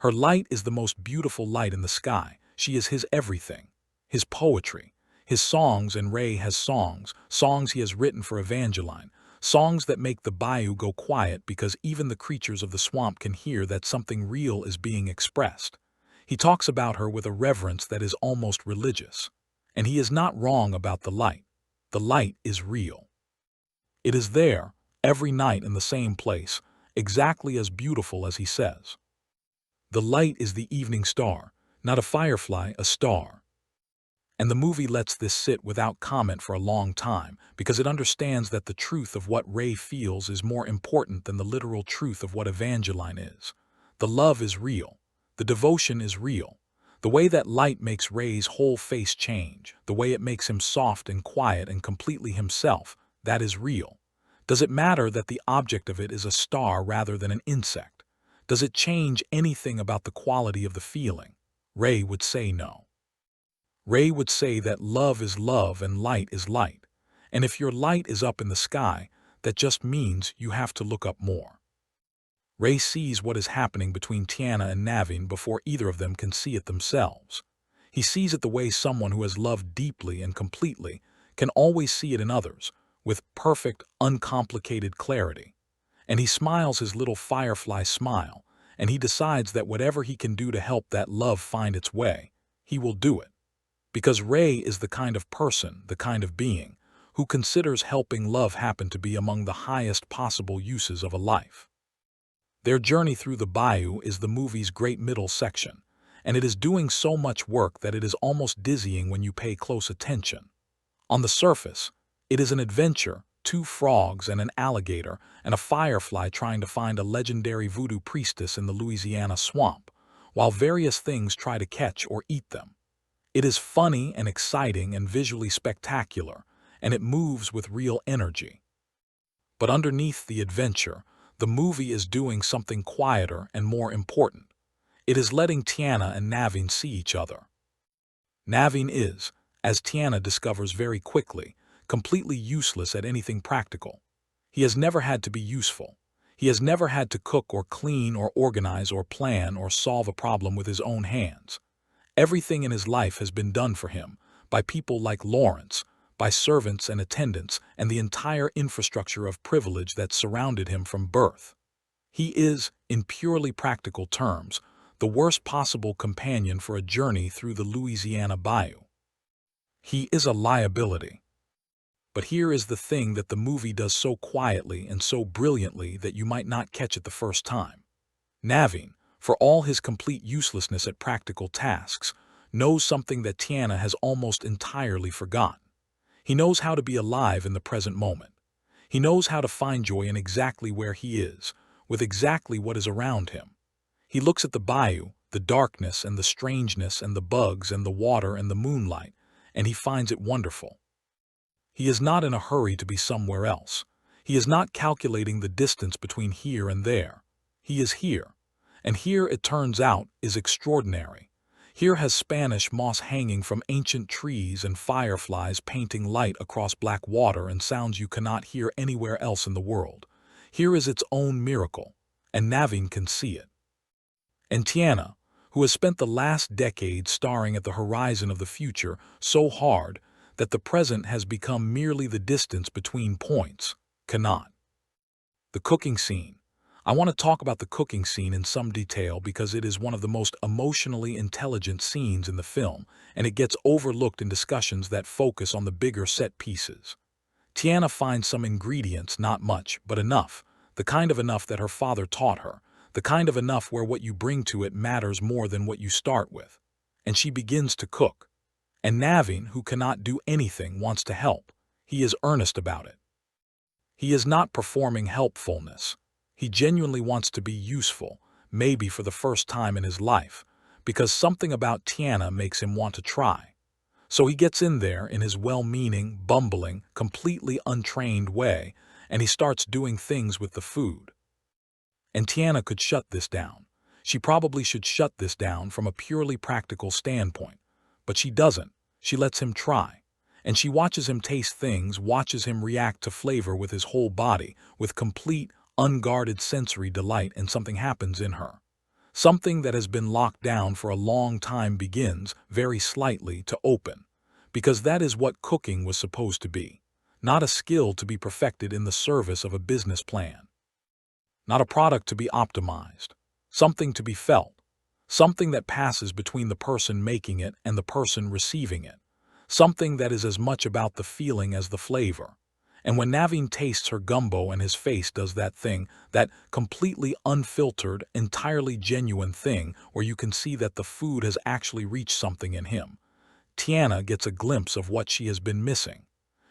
Her light is the most beautiful light in the sky. She is his everything, his poetry, his songs, and Ray has songs he has written for Evangeline, songs that make the bayou go quiet because even the creatures of the swamp can hear that something real is being expressed. He talks about her with a reverence that is almost religious. And he is not wrong about the light. The light is real. It is there, every night in the same place, exactly as beautiful as he says. The light is the evening star, not a firefly, a star. And the movie lets this sit without comment for a long time because it understands that the truth of what Ray feels is more important than the literal truth of what Evangeline is. The love is real. The devotion is real. The way that light makes Ray's whole face change, the way it makes him soft and quiet and completely himself, that is real. Does it matter that the object of it is a star rather than an insect? Does it change anything about the quality of the feeling? Ray would say no. Ray would say that love is love and light is light. And if your light is up in the sky, that just means you have to look up more. Ray sees what is happening between Tiana and Naveen before either of them can see it themselves. He sees it the way someone who has loved deeply and completely can always see it in others, with perfect, uncomplicated clarity. And he smiles his little firefly smile, and he decides that whatever he can do to help that love find its way, he will do it. Because Ray is the kind of person, the kind of being, who considers helping love happen to be among the highest possible uses of a life. Their journey through the bayou is the movie's great middle section, and it is doing so much work that it is almost dizzying when you pay close attention. On the surface, it is an adventure, 2 frogs and an alligator and a firefly trying to find a legendary voodoo priestess in the Louisiana swamp, while various things try to catch or eat them. It is funny and exciting and visually spectacular, and it moves with real energy. But underneath the adventure, the movie is doing something quieter and more important. It is letting Tiana and Naveen see each other. Naveen is, as Tiana discovers very quickly, completely useless at anything practical. He has never had to be useful. He has never had to cook or clean or organize or plan or solve a problem with his own hands. Everything in his life has been done for him, by people like Lawrence, by servants and attendants, and the entire infrastructure of privilege that surrounded him from birth. He is, in purely practical terms, the worst possible companion for a journey through the Louisiana bayou. He is a liability. But here is the thing that the movie does so quietly and so brilliantly that you might not catch it the first time. Naveen, for all his complete uselessness at practical tasks, knows something that Tiana has almost entirely forgotten. He knows how to be alive in the present moment. He knows how to find joy in exactly where he is, with exactly what is around him. He looks at the bayou, the darkness and the strangeness and the bugs and the water and the moonlight, and he finds it wonderful. He is not in a hurry to be somewhere else. He is not calculating the distance between here and there. He is here. And here, it turns out, is extraordinary. Here has Spanish moss hanging from ancient trees and fireflies painting light across black water and sounds you cannot hear anywhere else in the world. Here is its own miracle, and Naveen can see it. And Tiana, who has spent the last decade staring at the horizon of the future so hard that the present has become merely the distance between points, cannot. The cooking scene. I want to talk about the cooking scene in some detail because it is one of the most emotionally intelligent scenes in the film, and it gets overlooked in discussions that focus on the bigger set pieces. Tiana finds some ingredients, not much, but enough, the kind of enough that her father taught her, the kind of enough where what you bring to it matters more than what you start with. And she begins to cook. And Naveen, who cannot do anything, wants to help. He is earnest about it. He is not performing helpfulness. He genuinely wants to be useful, maybe for the first time in his life, because something about Tiana makes him want to try. So he gets in there in his well-meaning, bumbling, completely untrained way, and he starts doing things with the food. And Tiana could shut this down. She probably should shut this down from a purely practical standpoint, but she doesn't. She lets him try. And she watches him taste things, watches him react to flavor with his whole body, with complete, unguarded sensory delight, and something happens in her. Something that has been locked down for a long time begins, very slightly, to open. Because that is what cooking was supposed to be. Not a skill to be perfected in the service of a business plan. Not a product to be optimized. Something to be felt. Something that passes between the person making it and the person receiving it. Something that is as much about the feeling as the flavor. And when Naveen tastes her gumbo and his face does that thing, that completely unfiltered, entirely genuine thing where you can see that the food has actually reached something in him, Tiana gets a glimpse of what she has been missing.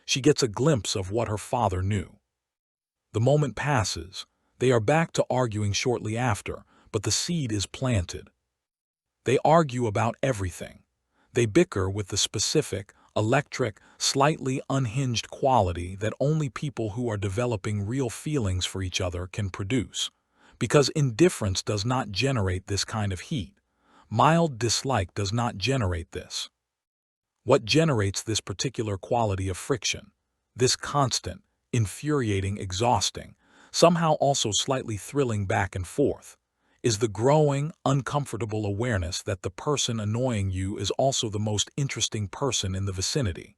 She gets a glimpse of what her father knew. The moment passes. They are back to arguing shortly after, but the seed is planted. They argue about everything. They bicker with the specific, electric, slightly unhinged quality that only people who are developing real feelings for each other can produce. Because indifference does not generate this kind of heat. Mild dislike does not generate this. What generates this particular quality of friction, this constant, infuriating, exhausting, somehow also slightly thrilling back and forth, is the growing, uncomfortable awareness that the person annoying you is also the most interesting person in the vicinity,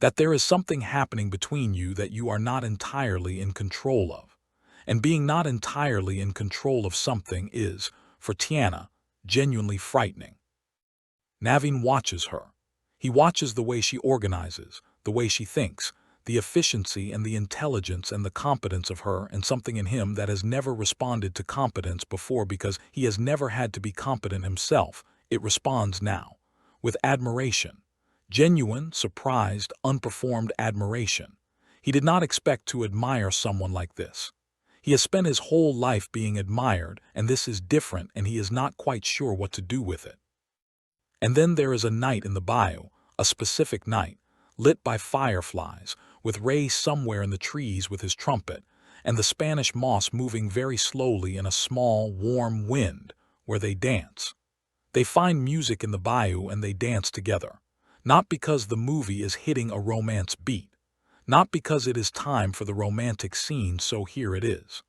that there is something happening between you that you are not entirely in control of. And being not entirely in control of something is, for Tiana, genuinely frightening. Naveen watches her. He watches the way she organizes, the way she thinks, the efficiency and the intelligence and the competence of her, and something in him that has never responded to competence before because he has never had to be competent himself. It responds now, with admiration. Genuine, surprised, unperformed admiration. He did not expect to admire someone like this. He has spent his whole life being admired, and this is different, and he is not quite sure what to do with it. And then there is a night in the bayou, a specific night, lit by fireflies, with Ray somewhere in the trees with his trumpet, and the Spanish moss moving very slowly in a small, warm wind, where they dance. They find music in the bayou and they dance together. Not because the movie is hitting a romance beat. Not because it is time for the romantic scene, so here it is.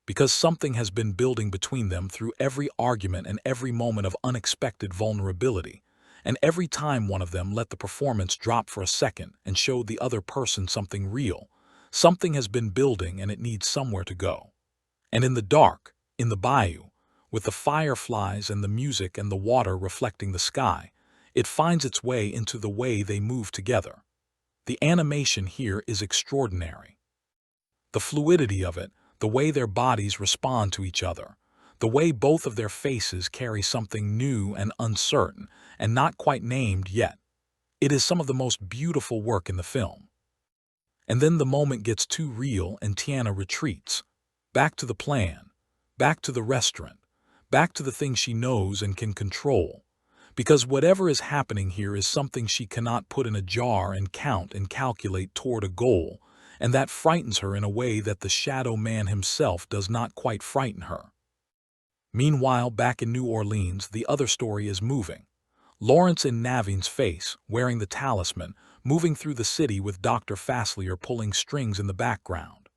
Because something has been building between them through every argument and every moment of unexpected vulnerability, and every time one of them let the performance drop for a second and showed the other person something real, something has been building and it needs somewhere to go. And in the dark, in the bayou, with the fireflies and the music and the water reflecting the sky, it finds its way into the way they move together. The animation here is extraordinary. The fluidity of it, the way their bodies respond to each other, the way both of their faces carry something new and uncertain and not quite named yet. It is some of the most beautiful work in the film. And then the moment gets too real and Tiana retreats. Back to the plan, back to the restaurant, back to the thing she knows and can control. Because whatever is happening here is something she cannot put in a jar and count and calculate toward a goal, and that frightens her in a way that the shadow man himself does not quite frighten her. Meanwhile, back in New Orleans, the other story is moving. Lawrence in Naveen's face, wearing the talisman, moving through the city with Dr. Faslier pulling strings in the background.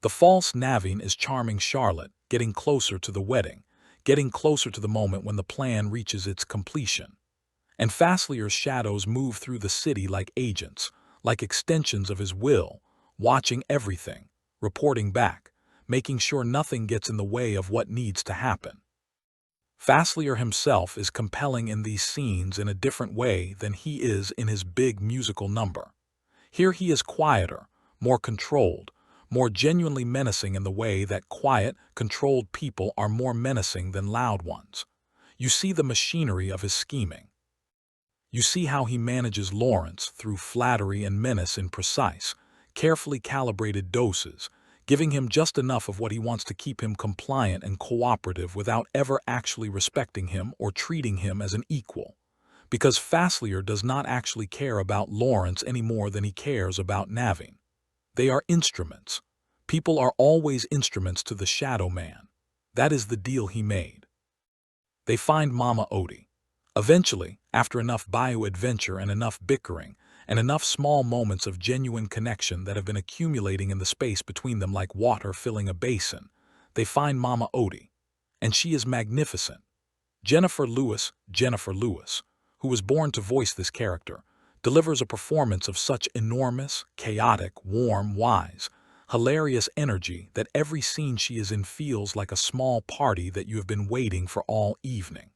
The false Naveen is charming Charlotte, getting closer to the wedding, getting closer to the moment when the plan reaches its completion. And Faslier's shadows move through the city like agents, like extensions of his will, watching everything, reporting back, making sure nothing gets in the way of what needs to happen. Faslier himself is compelling in these scenes in a different way than he is in his big musical number. Here he is quieter, more controlled, more genuinely menacing in the way that quiet, controlled people are more menacing than loud ones. You see the machinery of his scheming. You see how he manages Lawrence through flattery and menace in precise, carefully calibrated doses, giving him just enough of what he wants to keep him compliant and cooperative without ever actually respecting him or treating him as an equal. Because Faslier does not actually care about Lawrence any more than he cares about Naveen. They are instruments. People are always instruments to the shadow man. That is the deal he made. They find Mama Odie. Eventually, after enough bayou adventure and enough bickering, and enough small moments of genuine connection that have been accumulating in the space between them like water filling a basin, they find Mama Odie. And she is magnificent. Jennifer Lewis, who was born to voice this character, delivers a performance of such enormous, chaotic, warm, wise, hilarious energy that every scene she is in feels like a small party that you have been waiting for all evening.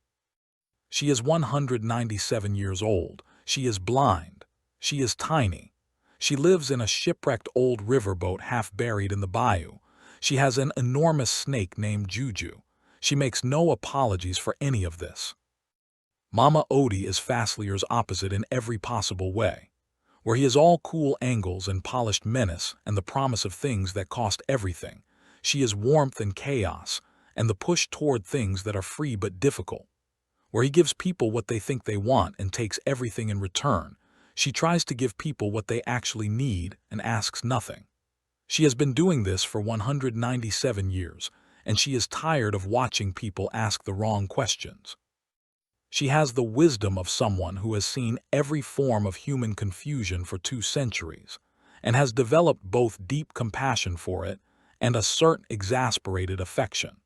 She is 197 years old. She is blind. She is tiny. She lives in a shipwrecked old riverboat half buried in the bayou. She has an enormous snake named Juju. She makes no apologies for any of this. Mama Odie is Faslier's opposite in every possible way, where he is all cool angles and polished menace and the promise of things that cost everything. She is warmth and chaos and the push toward things that are free but difficult, where he gives people what they think they want and takes everything in return. She tries to give people what they actually need and asks nothing. She has been doing this for 197 years, and she is tired of watching people ask the wrong questions. She has the wisdom of someone who has seen every form of human confusion for 2 centuries, and has developed both deep compassion for it and a certain exasperated affection.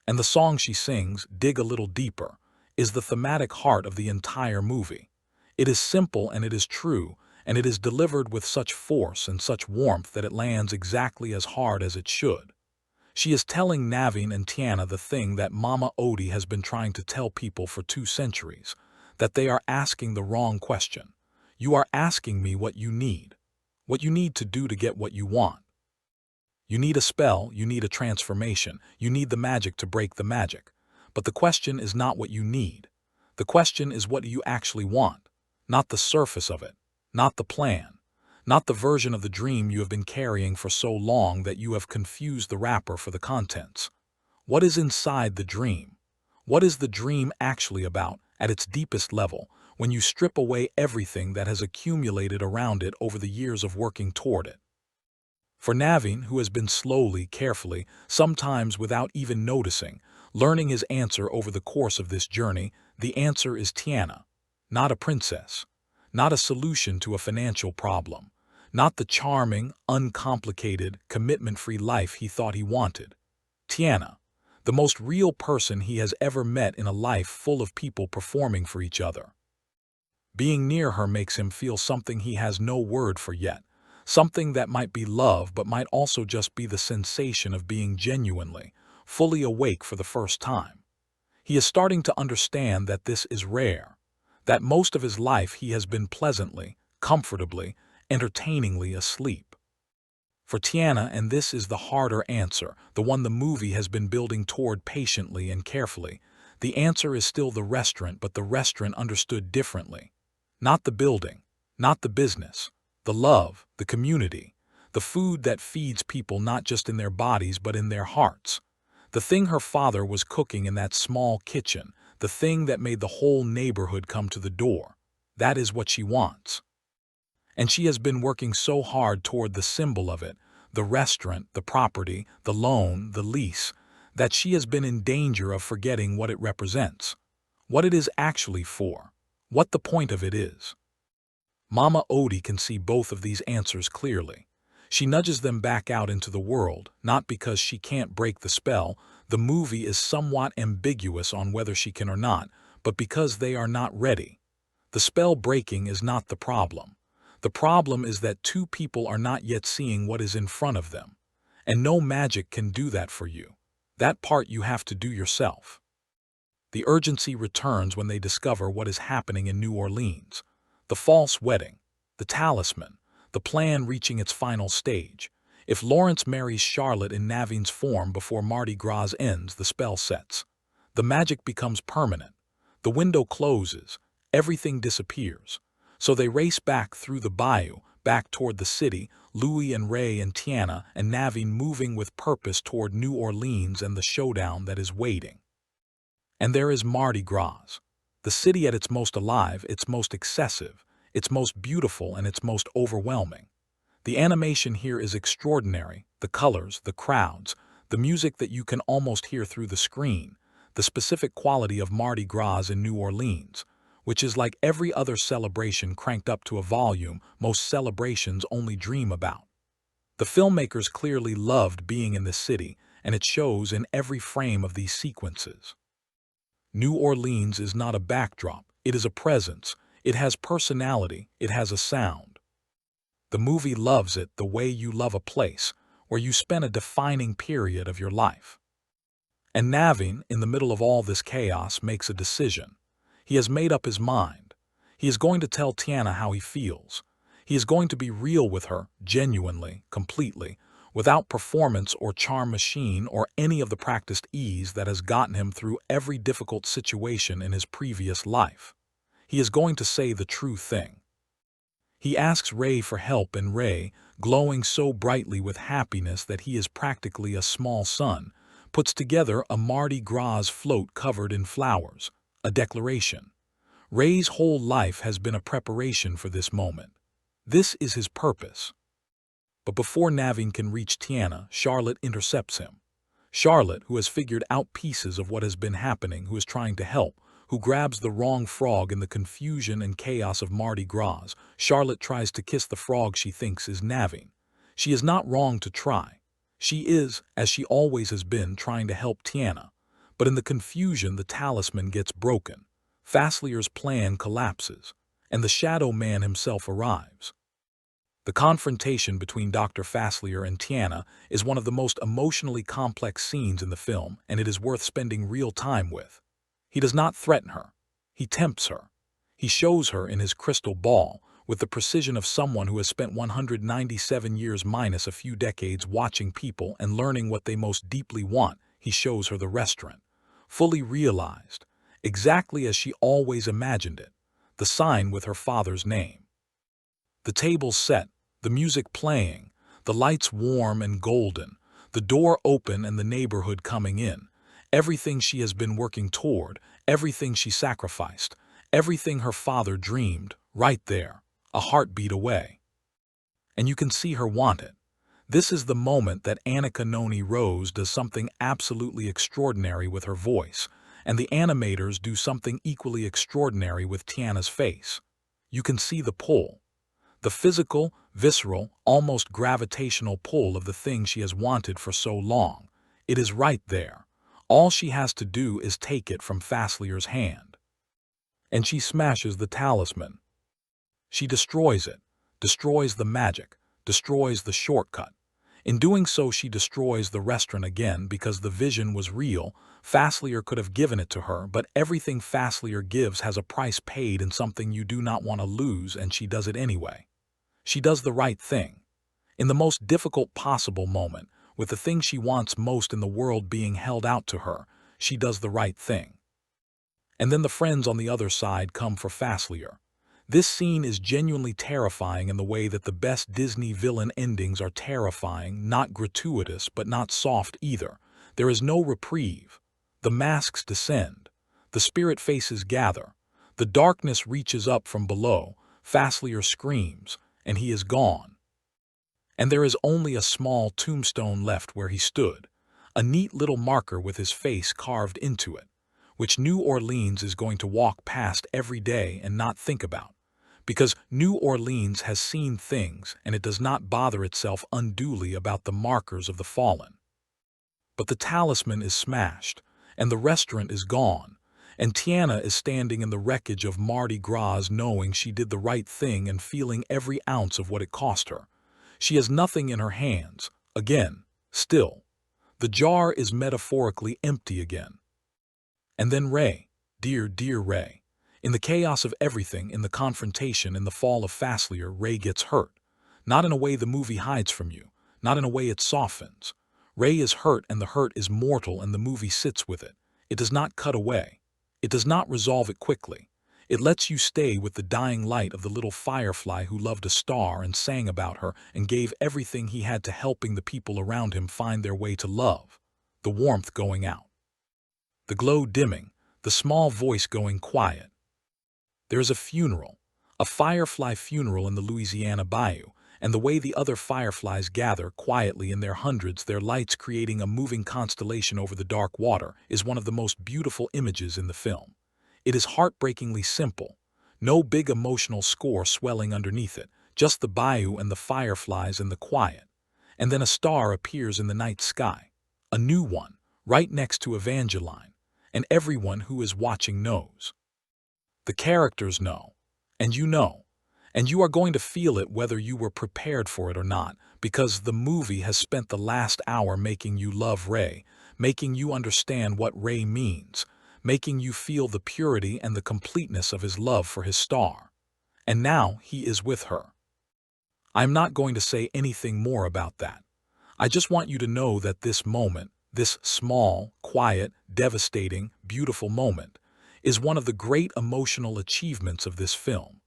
And the song she sings, Dig a Little Deeper, is the thematic heart of the entire movie. It is simple and it is true, and it is delivered with such force and such warmth that it lands exactly as hard as it should. She is telling Naveen and Tiana the thing that Mama Odie has been trying to tell people for 2 centuries, that they are asking the wrong question. You are asking me what you need to do to get what you want. You need a spell, you need a transformation, you need the magic to break the magic. But the question is not what you need. The question is, what do you actually want? Not the surface of it, not the plan, not the version of the dream you have been carrying for so long that you have confused the wrapper for the contents. What is inside the dream? What is the dream actually about at its deepest level when you strip away everything that has accumulated around it over the years of working toward it? For Naveen, who has been slowly, carefully, sometimes without even noticing, learning his answer over the course of this journey, the answer is Tiana, not a princess, not a solution to a financial problem, not the charming, uncomplicated, commitment-free life he thought he wanted. Tiana, the most real person he has ever met in a life full of people performing for each other. Being near her makes him feel something he has no word for yet, something that might be love but might also just be the sensation of being genuinely, fully awake for the first time. He is starting to understand that this is rare, that most of his life he has been pleasantly, comfortably, entertainingly asleep. For Tiana, and this is the harder answer, the one the movie has been building toward patiently and carefully, the answer is still the restaurant, but the restaurant understood differently. Not the building, not the business, the love, the community, the food that feeds people not just in their bodies but in their hearts. The thing her father was cooking in that small kitchen, the thing that made the whole neighborhood come to the door. That is what she wants. And she has been working so hard toward the symbol of it, the restaurant, the property, the loan, the lease, that she has been in danger of forgetting what it represents, what it is actually for, what the point of it is. Mama Odie can see both of these answers clearly. She nudges them back out into the world, not because she can't break the spell, the movie is somewhat ambiguous on whether she can or not, but because they are not ready. The spell breaking is not the problem. The problem is that 2 people are not yet seeing what is in front of them. And no magic can do that for you. That part you have to do yourself. The urgency returns when they discover what is happening in New Orleans. The false wedding, the talisman, the plan reaching its final stage. If Lawrence marries Charlotte in Naveen's form before Mardi Gras ends, the spell sets. The magic becomes permanent. The window closes. Everything disappears. So they race back through the bayou, back toward the city, Louis and Ray and Tiana and Naveen moving with purpose toward New Orleans and the showdown that is waiting. And there is Mardi Gras. The city at its most alive, its most excessive, its most beautiful, and its most overwhelming. The animation here is extraordinary, the colors, the crowds, the music that you can almost hear through the screen, the specific quality of Mardi Gras in New Orleans, which is like every other celebration cranked up to a volume most celebrations only dream about. The filmmakers clearly loved being in this city, and it shows in every frame of these sequences. New Orleans is not a backdrop, it is a presence, it has personality, it has a sound. The movie loves it the way you love a place, where you spent a defining period of your life. And Naveen, in the middle of all this chaos, makes a decision. He has made up his mind. He is going to tell Tiana how he feels. He is going to be real with her, genuinely, completely, without performance or charm machine or any of the practiced ease that has gotten him through every difficult situation in his previous life. He is going to say the true thing. He asks Ray for help, and Ray, glowing so brightly with happiness that he is practically a small sun, puts together a Mardi Gras float covered in flowers, a declaration. Ray's whole life has been a preparation for this moment. This is his purpose. But before Naveen can reach Tiana, Charlotte intercepts him. Charlotte, who has figured out pieces of what has been happening, who is trying to help, who grabs the wrong frog in the confusion and chaos of Mardi Gras. Charlotte tries to kiss the frog she thinks is Naveen. She is not wrong to try. She is, as she always has been, trying to help Tiana. But in the confusion, the talisman gets broken. Faslier's plan collapses, and the Shadow Man himself arrives. The confrontation between Dr. Faslier and Tiana is one of the most emotionally complex scenes in the film, and it is worth spending real time with. He does not threaten her. He tempts her. He shows her in his crystal ball, with the precision of someone who has spent 197 years minus a few decades watching people and learning what they most deeply want. He shows her the restaurant, fully realized, exactly as she always imagined it, the sign with her father's name. The tables set, the music playing, the lights warm and golden, the door open and the neighborhood coming in. Everything she has been working toward, everything she sacrificed, everything her father dreamed, right there, a heartbeat away. And you can see her want it. This is the moment that Anika Noni Rose does something absolutely extraordinary with her voice, and the animators do something equally extraordinary with Tiana's face. You can see the pull. The physical, visceral, almost gravitational pull of the thing she has wanted for so long. It is right there. All she has to do is take it from Faslier's hand. And she smashes the talisman. She destroys it, destroys the magic, destroys the shortcut. In doing so, she destroys the restaurant again because the vision was real. Faslier could have given it to her, but everything Faslier gives has a price paid in something you do not want to lose, and she does it anyway. She does the right thing. In the most difficult possible moment, with the thing she wants most in the world being held out to her, she does the right thing. And then the friends on the other side come for Faslier. This scene is genuinely terrifying in the way that the best Disney villain endings are terrifying, not gratuitous but not soft either. There is no reprieve. The masks descend. The spirit faces gather. The darkness reaches up from below. Faslier screams, and he is gone. And there is only a small tombstone left where he stood, a neat little marker with his face carved into it, which New Orleans is going to walk past every day and not think about, because New Orleans has seen things and it does not bother itself unduly about the markers of the fallen. But the talisman is smashed, and the restaurant is gone, and Tiana is standing in the wreckage of Mardi Gras knowing she did the right thing and feeling every ounce of what it cost her. She has nothing in her hands, again, still. The jar is metaphorically empty again. And then Ray, dear, dear Ray. In the chaos of everything, in the confrontation, in the fall of Faslier, Ray gets hurt. Not in a way the movie hides from you, not in a way it softens. Ray is hurt, and the hurt is mortal, and the movie sits with it. It does not cut away. It does not resolve it quickly. It lets you stay with the dying light of the little firefly who loved a star and sang about her and gave everything he had to helping the people around him find their way to love. The warmth going out. The glow dimming, the small voice going quiet. There is a funeral, a firefly funeral in the Louisiana bayou, and the way the other fireflies gather quietly in their hundreds, their lights creating a moving constellation over the dark water, is one of the most beautiful images in the film. It is heartbreakingly simple. No big emotional score swelling underneath it, just the bayou and the fireflies and the quiet. And then a star appears in the night sky, a new one, right next to Evangeline, and everyone who is watching knows. The characters know, and you know. And you are going to feel it whether you were prepared for it or not, because the movie has spent the last hour making you love Ray, making you understand what Ray means, making you feel the purity and the completeness of his love for his star. And now he is with her. I'm not going to say anything more about that. I just want you to know that this moment, this small, quiet, devastating, beautiful moment, is one of the great emotional achievements of this film.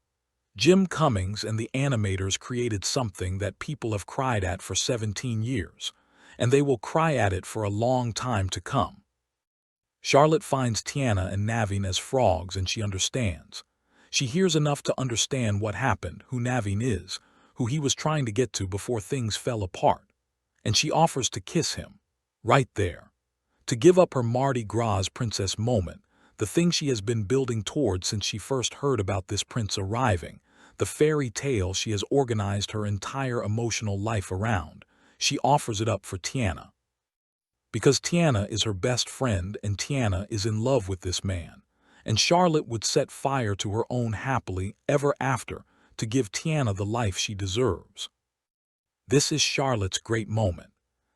Jim Cummings and the animators created something that people have cried at for 17 years, and they will cry at it for a long time to come. Charlotte finds Tiana and Naveen as frogs, and she understands. She hears enough to understand what happened, who Naveen is, who he was trying to get to before things fell apart, and she offers to kiss him, right there, to give up her Mardi Gras princess moment, the thing she has been building toward since she first heard about this prince arriving, the fairy tale she has organized her entire emotional life around. She offers it up for Tiana. Because Tiana is her best friend and Tiana is in love with this man, and Charlotte would set fire to her own happily ever after to give Tiana the life she deserves. This is Charlotte's great moment.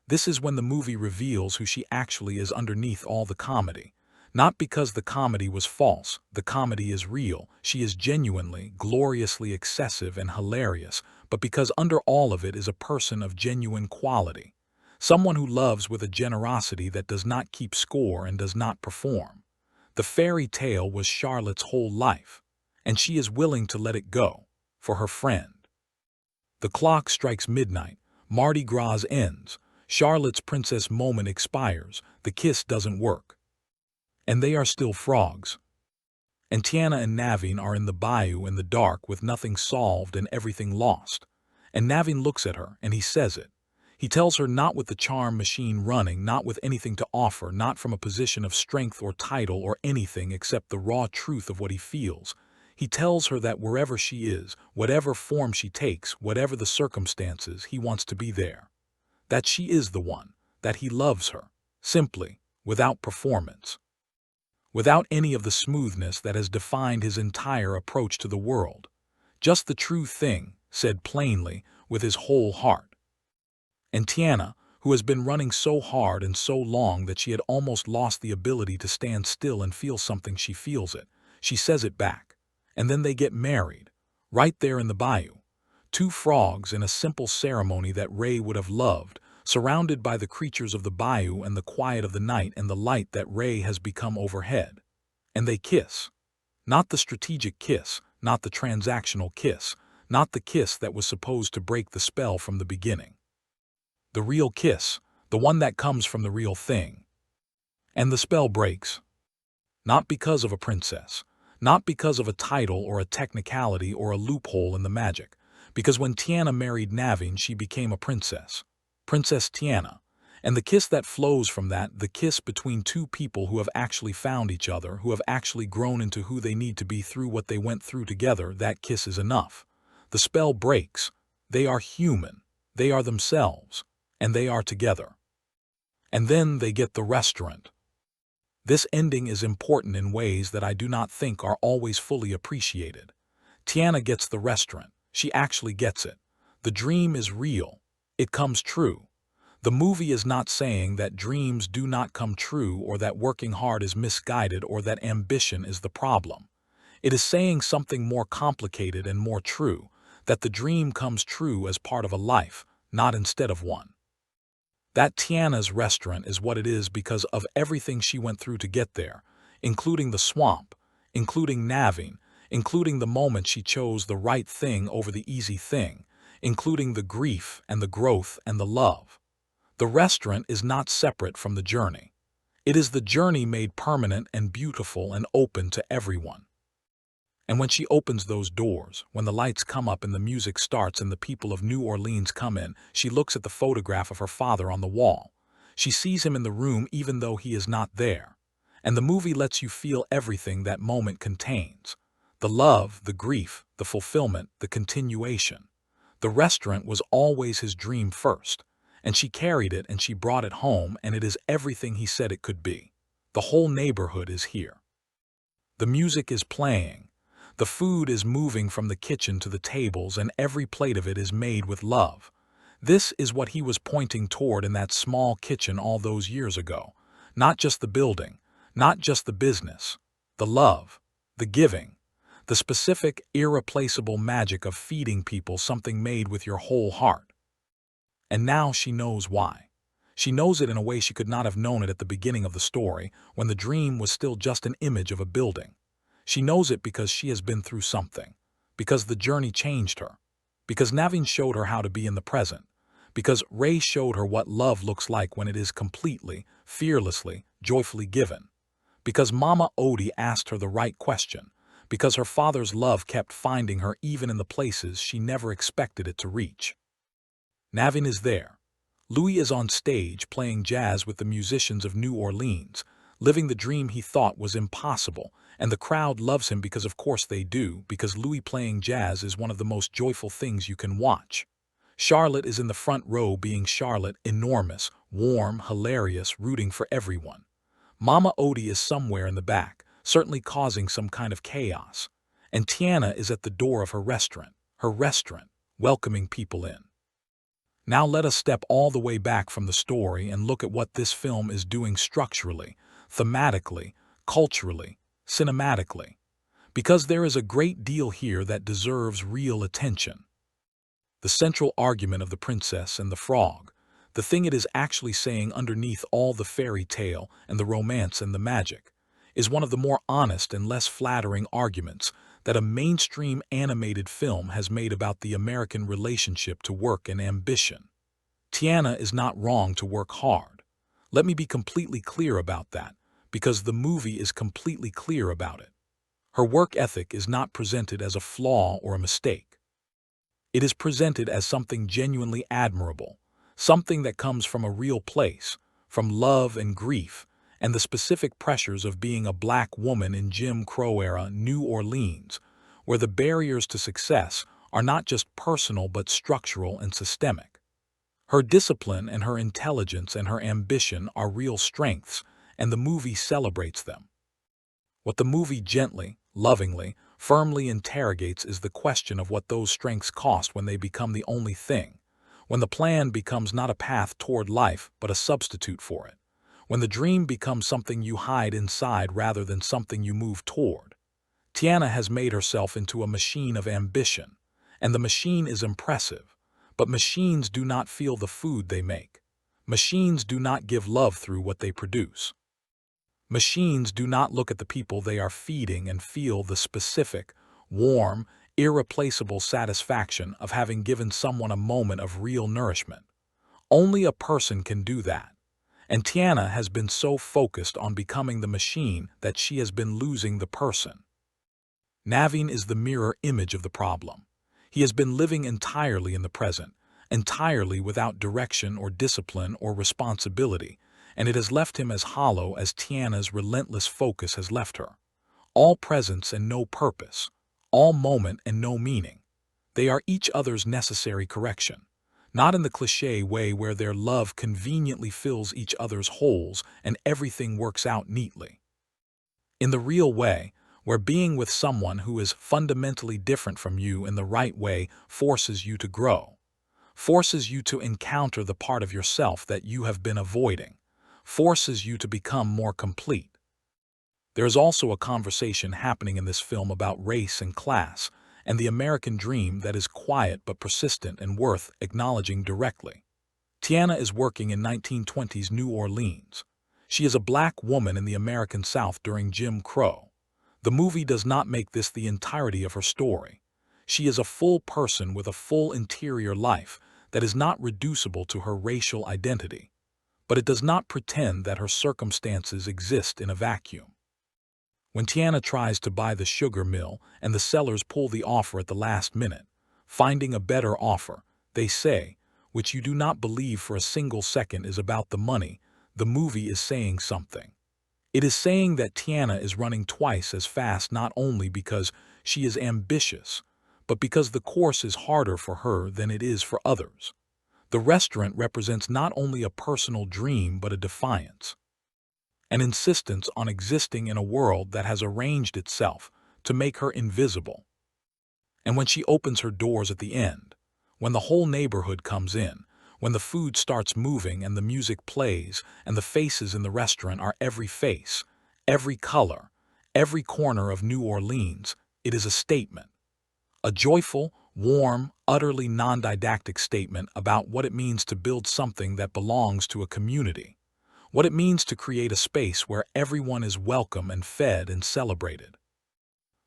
This is when the movie reveals who she actually is underneath all the comedy. Not because the comedy was false, the comedy is real, she is genuinely, gloriously excessive and hilarious, but because under all of it is a person of genuine quality. Someone who loves with a generosity that does not keep score and does not perform. The fairy tale was Charlotte's whole life, and she is willing to let it go, for her friend. The clock strikes midnight, Mardi Gras ends, Charlotte's princess moment expires, the kiss doesn't work. And they are still frogs. And Tiana and Naveen are in the bayou in the dark with nothing solved and everything lost. And Naveen looks at her, and he says it. He tells her not with the charm machine running, not with anything to offer, not from a position of strength or title or anything except the raw truth of what he feels. He tells her that wherever she is, whatever form she takes, whatever the circumstances, he wants to be there. That she is the one, that he loves her, simply, without performance. Without any of the smoothness that has defined his entire approach to the world. Just the true thing, said plainly, with his whole heart. And Tiana, who has been running so hard and so long that she had almost lost the ability to stand still and feel something, she feels it. She says it back. And then they get married, right there in the bayou. Two frogs in a simple ceremony that Ray would have loved, surrounded by the creatures of the bayou and the quiet of the night and the light that Ray has become overhead. And they kiss. Not the strategic kiss, not the transactional kiss, not the kiss that was supposed to break the spell from the beginning. The real kiss, the one that comes from the real thing. And the spell breaks. Not because of a princess, not because of a title or a technicality or a loophole in the magic, because when Tiana married Naveen, she became a princess. Princess Tiana. And the kiss that flows from that, the kiss between two people who have actually found each other, who have actually grown into who they need to be through what they went through together, that kiss is enough. The spell breaks. They are human. They are themselves. And they are together. And then they get the restaurant. This ending is important in ways that I do not think are always fully appreciated. Tiana gets the restaurant. She actually gets it. The dream is real. It comes true. The movie is not saying that dreams do not come true or that working hard is misguided or that ambition is the problem. It is saying something more complicated and more true, that the dream comes true as part of a life, not instead of one. That Tiana's restaurant is what it is because of everything she went through to get there, including the swamp, including Naveen, including the moment she chose the right thing over the easy thing, including the grief and the growth and the love. The restaurant is not separate from the journey. It is the journey made permanent and beautiful and open to everyone. And when she opens those doors, when the lights come up and the music starts and the people of New Orleans come in, she looks at the photograph of her father on the wall. She sees him in the room even though he is not there. And the movie lets you feel everything that moment contains. The love, the grief, the fulfillment, the continuation. The restaurant was always his dream first. And she carried it and she brought it home, and it is everything he said it could be. The whole neighborhood is here. The music is playing. The food is moving from the kitchen to the tables, and every plate of it is made with love. This is what he was pointing toward in that small kitchen all those years ago. Not just the building, not just the business. The love, the giving, the specific, irreplaceable magic of feeding people something made with your whole heart. And now she knows why. She knows it in a way she could not have known it at the beginning of the story, when the dream was still just an image of a building. She knows it because she has been through something, because the journey changed her, because Naveen showed her how to be in the present, because Ray showed her what love looks like when it is completely, fearlessly, joyfully given, because Mama Odie asked her the right question, because her father's love kept finding her even in the places she never expected it to reach. Naveen is there. Louis is on stage playing jazz with the musicians of New Orleans, living the dream he thought was impossible, and the crowd loves him because of course they do, because Louis playing jazz is one of the most joyful things you can watch. Charlotte is in the front row being Charlotte, enormous, warm, hilarious, rooting for everyone. Mama Odie is somewhere in the back, certainly causing some kind of chaos. And Tiana is at the door of her restaurant, welcoming people in. Now let us step all the way back from the story and look at what this film is doing structurally, thematically, culturally, cinematically. Because there is a great deal here that deserves real attention. The central argument of the princess and the frog, the thing it is actually saying underneath all the fairy tale and the romance and the magic, is one of the more honest and less flattering arguments that a mainstream animated film has made about the American relationship to work and ambition. Tiana is not wrong to work hard. Let me be completely clear about that, because the movie is completely clear about it. Her work ethic is not presented as a flaw or a mistake. It is presented as something genuinely admirable, something that comes from a real place, from love and grief, and the specific pressures of being a black woman in Jim Crow-era New Orleans, where the barriers to success are not just personal but structural and systemic. Her discipline and her intelligence and her ambition are real strengths, and the movie celebrates them. What the movie gently, lovingly, firmly interrogates is the question of what those strengths cost when they become the only thing, when the plan becomes not a path toward life but a substitute for it, when the dream becomes something you hide inside rather than something you move toward. Tiana has made herself into a machine of ambition, and the machine is impressive, but machines do not feel the food they make. Machines do not give love through what they produce. Machines do not look at the people they are feeding and feel the specific, warm, irreplaceable satisfaction of having given someone a moment of real nourishment. Only a person can do that. And Tiana has been so focused on becoming the machine that she has been losing the person. Naveen is the mirror image of the problem. He has been living entirely in the present, entirely without direction or discipline or responsibility, and it has left him as hollow as Tiana's relentless focus has left her. All presence and no purpose, all moment and no meaning. They are each other's necessary correction, not in the cliché way where their love conveniently fills each other's holes and everything works out neatly. In the real way, where being with someone who is fundamentally different from you in the right way forces you to grow, forces you to encounter the part of yourself that you have been avoiding, forces you to become more complete. There is also a conversation happening in this film about race and class, and the American dream that is quiet but persistent and worth acknowledging directly. Tiana is working in 1920s New Orleans. She is a black woman in the American South during Jim Crow. The movie does not make this the entirety of her story. She is a full person with a full interior life that is not reducible to her racial identity. But it does not pretend that her circumstances exist in a vacuum. When Tiana tries to buy the sugar mill and the sellers pull the offer at the last minute, finding a better offer, they say, which you do not believe for a single second is about the money, the movie is saying something. It is saying that Tiana is running twice as fast not only because she is ambitious, but because the course is harder for her than it is for others. The restaurant represents not only a personal dream but a defiance, an insistence on existing in a world that has arranged itself to make her invisible. And when she opens her doors at the end, when the whole neighborhood comes in, when the food starts moving and the music plays and the faces in the restaurant are every face, every color, every corner of New Orleans, it is a statement. A joyful, warm, utterly non-didactic statement about what it means to build something that belongs to a community, what it means to create a space where everyone is welcome and fed and celebrated.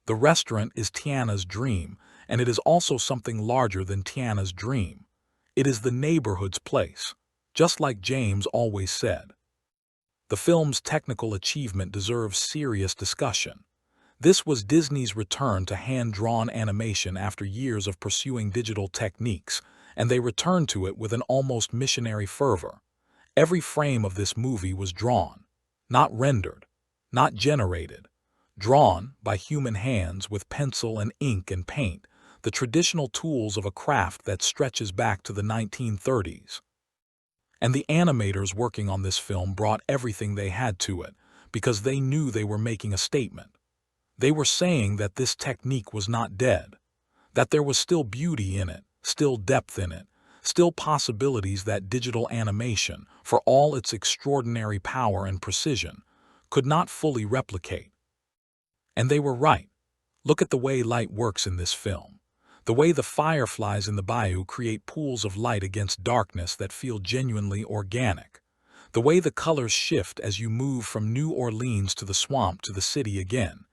The restaurant is Tiana's dream, and it is also something larger than Tiana's dream. It is the neighborhood's place, just like James always said. The film's technical achievement deserves serious discussion. This was Disney's return to hand-drawn animation after years of pursuing digital techniques, and they returned to it with an almost missionary fervor. Every frame of this movie was drawn, not rendered, not generated, drawn by human hands with pencil and ink and paint, the traditional tools of a craft that stretches back to the 1930s. And the animators working on this film brought everything they had to it, because they knew they were making a statement. They were saying that this technique was not dead, that there was still beauty in it, still depth in it, still possibilities that digital animation, for all its extraordinary power and precision, could not fully replicate. And they were right. Look at the way light works in this film. The way the fireflies in the bayou create pools of light against darkness that feel genuinely organic. The way the colors shift as you move from New Orleans to the swamp to the city again.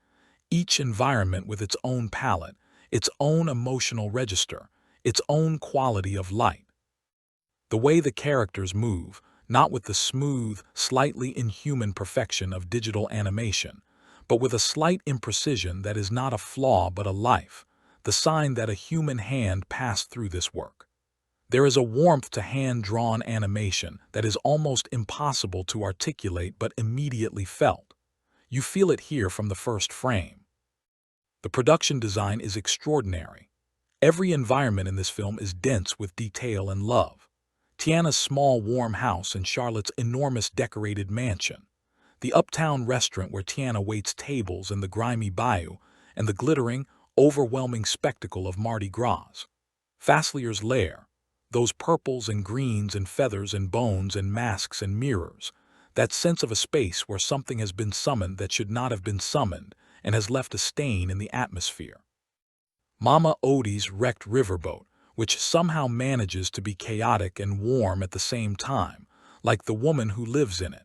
Each environment with its own palette, its own emotional register, its own quality of light. The way the characters move, not with the smooth, slightly inhuman perfection of digital animation, but with a slight imprecision that is not a flaw but a life, the sign that a human hand passed through this work. There is a warmth to hand-drawn animation that is almost impossible to articulate but immediately felt. You feel it here from the first frame. The production design is extraordinary. Every environment in this film is dense with detail and love. Tiana's small, warm house and Charlotte's enormous decorated mansion. The uptown restaurant where Tiana waits tables in the grimy bayou, and the glittering, overwhelming spectacle of Mardi Gras. Faslier's lair, those purples and greens and feathers and bones and masks and mirrors, that sense of a space where something has been summoned that should not have been summoned and has left a stain in the atmosphere. Mama Odie's wrecked riverboat, which somehow manages to be chaotic and warm at the same time, like the woman who lives in it.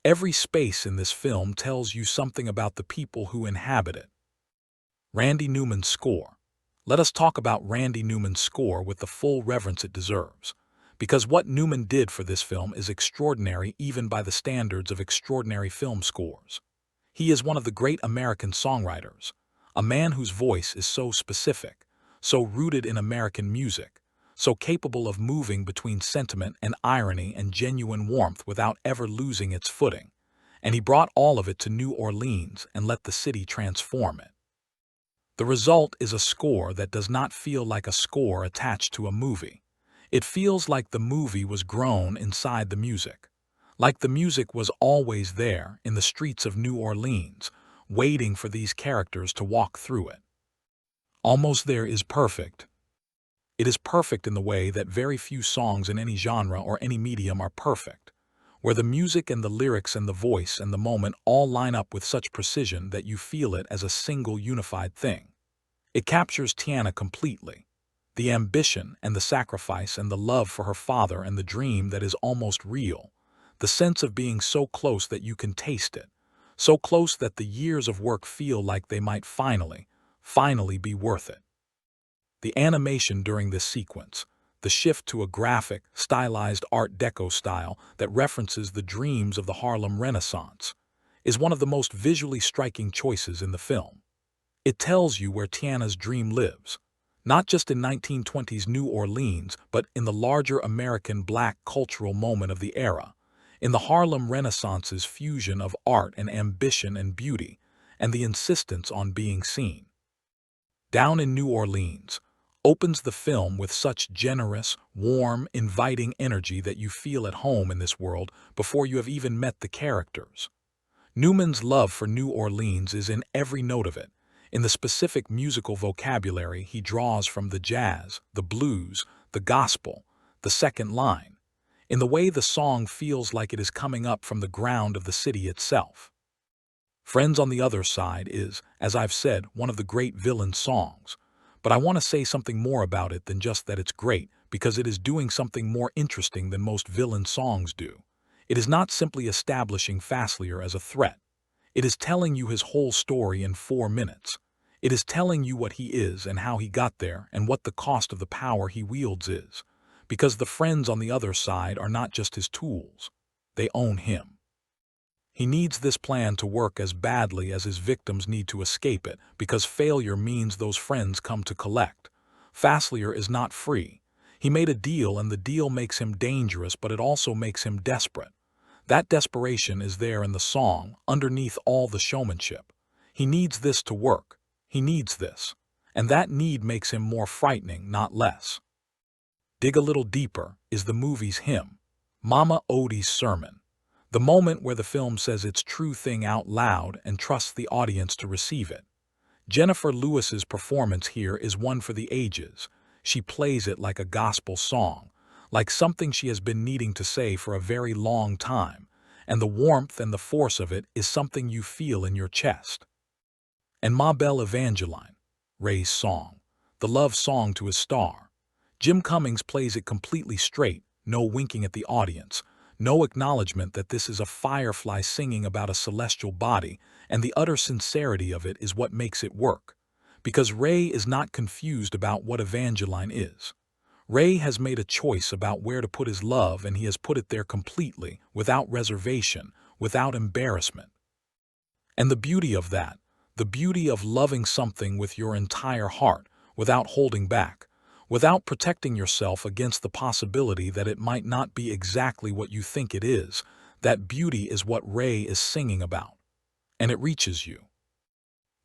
Every space in this film tells you something about the people who inhabit it. Randy Newman's score. Let us talk about Randy Newman's score with the full reverence it deserves, because what Newman did for this film is extraordinary even by the standards of extraordinary film scores. He is one of the great American songwriters, a man whose voice is so specific, so rooted in American music, so capable of moving between sentiment and irony and genuine warmth without ever losing its footing, and he brought all of it to New Orleans and let the city transform it. The result is a score that does not feel like a score attached to a movie. It feels like the movie was grown inside the music, like the music was always there in the streets of New Orleans, waiting for these characters to walk through it. Almost There is perfect. It is perfect in the way that very few songs in any genre or any medium are perfect, where the music and the lyrics and the voice and the moment all line up with such precision that you feel it as a single unified thing. It captures Tiana completely. The ambition and the sacrifice and the love for her father and the dream that is almost real, the sense of being so close that you can taste it, so close that the years of work feel like they might finally be worth it. The animation during this sequence, the shift to a graphic, stylized Art Deco style that references the dreams of the Harlem Renaissance, is one of the most visually striking choices in the film. It tells you where Tiana's dream lives, not just in 1920s New Orleans, but in the larger American black cultural moment of the era, in the Harlem Renaissance's fusion of art and ambition and beauty, and the insistence on being seen. Down in New Orleans opens the film with such generous, warm, inviting energy that you feel at home in this world before you have even met the characters. Newman's love for New Orleans is in every note of it, in the specific musical vocabulary he draws from the jazz, the blues, the gospel, the second line, in the way the song feels like it is coming up from the ground of the city itself. Friends on the Other Side is, as I've said, one of the great villain songs, but I want to say something more about it than just that it's great, because it is doing something more interesting than most villain songs do. It is not simply establishing Faslier as a threat. It is telling you his whole story in 4 minutes. It is telling you what he is and how he got there and what the cost of the power he wields is, because the friends on the other side are not just his tools. They own him. He needs this plan to work as badly as his victims need to escape it, because failure means those friends come to collect. Faslier is not free. He made a deal, and the deal makes him dangerous, but it also makes him desperate. That desperation is there in the song, underneath all the showmanship. He needs this to work. He needs this. And that need makes him more frightening, not less. Dig a little deeper is the movie's hymn, Mama Odie's sermon. The moment where the film says its true thing out loud and trusts the audience to receive it. Jennifer Lewis's performance here is one for the ages. She plays it like a gospel song, like something she has been needing to say for a very long time, and the warmth and the force of it is something you feel in your chest. And Ma Belle Evangeline, Ray's song, the love song to his star. Jim Cummings plays it completely straight, no winking at the audience, no acknowledgement that this is a firefly singing about a celestial body, and the utter sincerity of it is what makes it work. Because Ray is not confused about what Evangeline is. Ray has made a choice about where to put his love, and he has put it there completely, without reservation, without embarrassment. And the beauty of that, the beauty of loving something with your entire heart, without holding back, without protecting yourself against the possibility that it might not be exactly what you think it is, that beauty is what Ray is singing about. And it reaches you.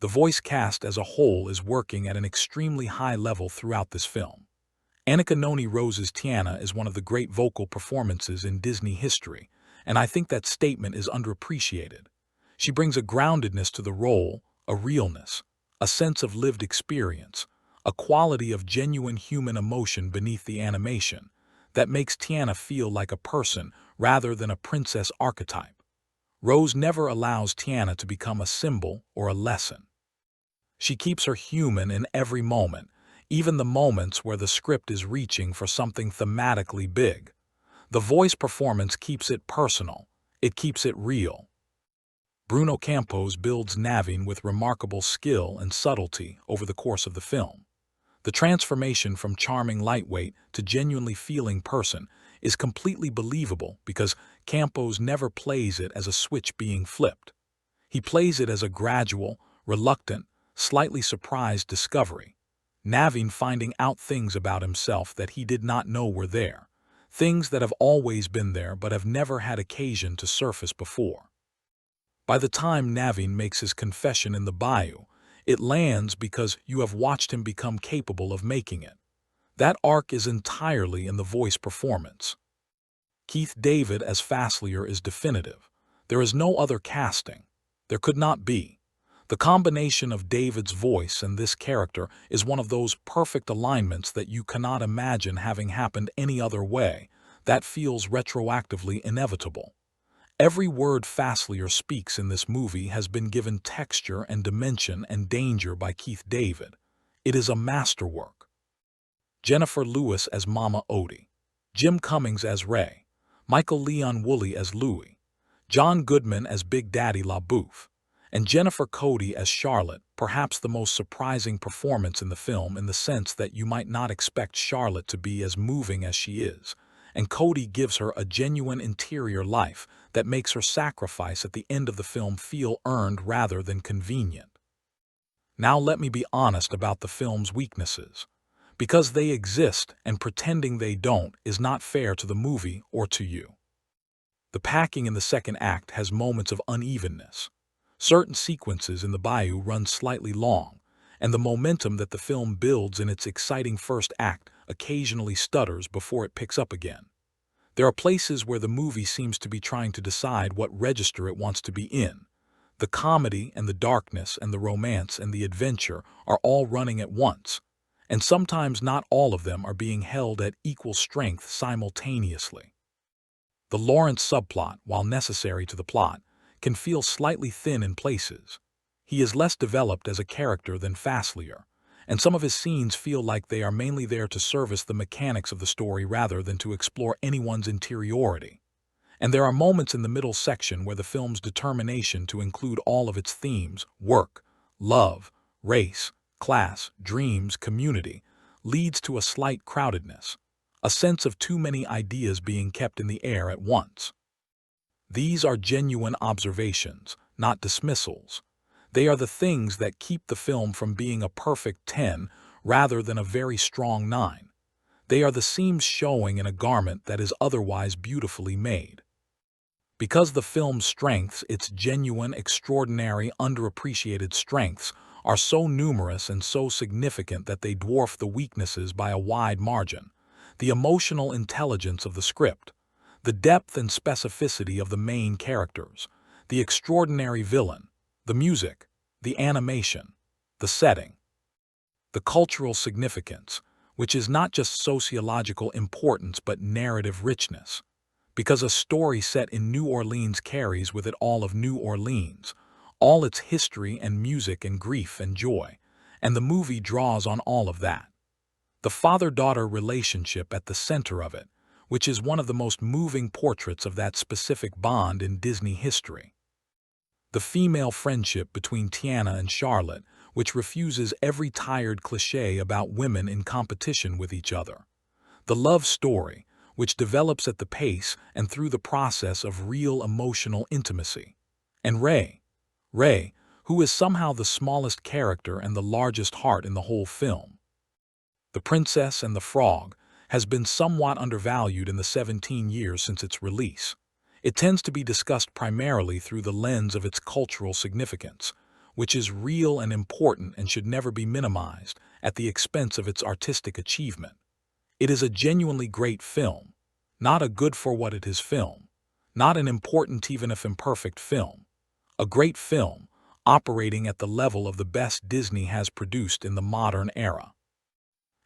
The voice cast as a whole is working at an extremely high level throughout this film. Anika Noni Rose's Tiana is one of the great vocal performances in Disney history, and I think that statement is underappreciated. She brings a groundedness to the role, a realness, a sense of lived experience, a quality of genuine human emotion beneath the animation that makes Tiana feel like a person rather than a princess archetype. Rose never allows Tiana to become a symbol or a lesson. She keeps her human in every moment, even the moments where the script is reaching for something thematically big. The voice performance keeps it personal. It keeps it real. Bruno Campos builds Naveen with remarkable skill and subtlety over the course of the film. The transformation from charming lightweight to genuinely feeling person is completely believable because Campos never plays it as a switch being flipped. He plays it as a gradual, reluctant, slightly surprised discovery. Naveen finding out things about himself that he did not know were there, things that have always been there but have never had occasion to surface before. By the time Naveen makes his confession in the bayou, it lands because you have watched him become capable of making it. That arc is entirely in the voice performance. Keith David as Faslier is definitive. There is no other casting. There could not be. The combination of David's voice and this character is one of those perfect alignments that you cannot imagine having happened any other way. That feels retroactively inevitable. Every word Faslier speaks in this movie has been given texture and dimension and danger by Keith David. It is a masterwork. Jennifer Lewis as Mama Odie, Jim Cummings as Ray, Michael Leon Woolley as Louie, John Goodman as Big Daddy LaBeouf, and Jennifer Cody as Charlotte, perhaps the most surprising performance in the film in the sense that you might not expect Charlotte to be as moving as she is, and Cody gives her a genuine interior life that makes her sacrifice at the end of the film feel earned rather than convenient. Now let me be honest about the film's weaknesses. Because they exist and pretending they don't is not fair to the movie or to you. The packing in the second act has moments of unevenness. Certain sequences in the bayou run slightly long, and the momentum that the film builds in its exciting first act occasionally stutters before it picks up again. There are places where the movie seems to be trying to decide what register it wants to be in. The comedy and the darkness and the romance and the adventure are all running at once, and sometimes not all of them are being held at equal strength simultaneously. The Lawrence subplot, while necessary to the plot, can feel slightly thin in places. He is less developed as a character than Faslier, and some of his scenes feel like they are mainly there to service the mechanics of the story rather than to explore anyone's interiority. And there are moments in the middle section where the film's determination to include all of its themes, work, love, race, class, dreams, community, leads to a slight crowdedness, a sense of too many ideas being kept in the air at once. These are genuine observations, not dismissals. They are the things that keep the film from being a perfect 10 rather than a very strong 9. They are the seams showing in a garment that is otherwise beautifully made. Because the film's strengths, its genuine, extraordinary, underappreciated strengths, are so numerous and so significant that they dwarf the weaknesses by a wide margin. The emotional intelligence of the script, the depth and specificity of the main characters, the extraordinary villain, the music, the animation, the setting, the cultural significance, which is not just sociological importance but narrative richness. Because a story set in New Orleans carries with it all of New Orleans, all its history and music and grief and joy, and the movie draws on all of that. The father-daughter relationship at the center of it, which is one of the most moving portraits of that specific bond in Disney history. The female friendship between Tiana and Charlotte, which refuses every tired cliché about women in competition with each other. The love story, which develops at the pace and through the process of real emotional intimacy. And Ray, who is somehow the smallest character and the largest heart in the whole film. The Princess and the Frog has been somewhat undervalued in the 17 years since its release. It tends to be discussed primarily through the lens of its cultural significance, which is real and important and should never be minimized at the expense of its artistic achievement. It is a genuinely great film, not a good-for-what-it-is film, not an important even if imperfect film. A great film, operating at the level of the best Disney has produced in the modern era.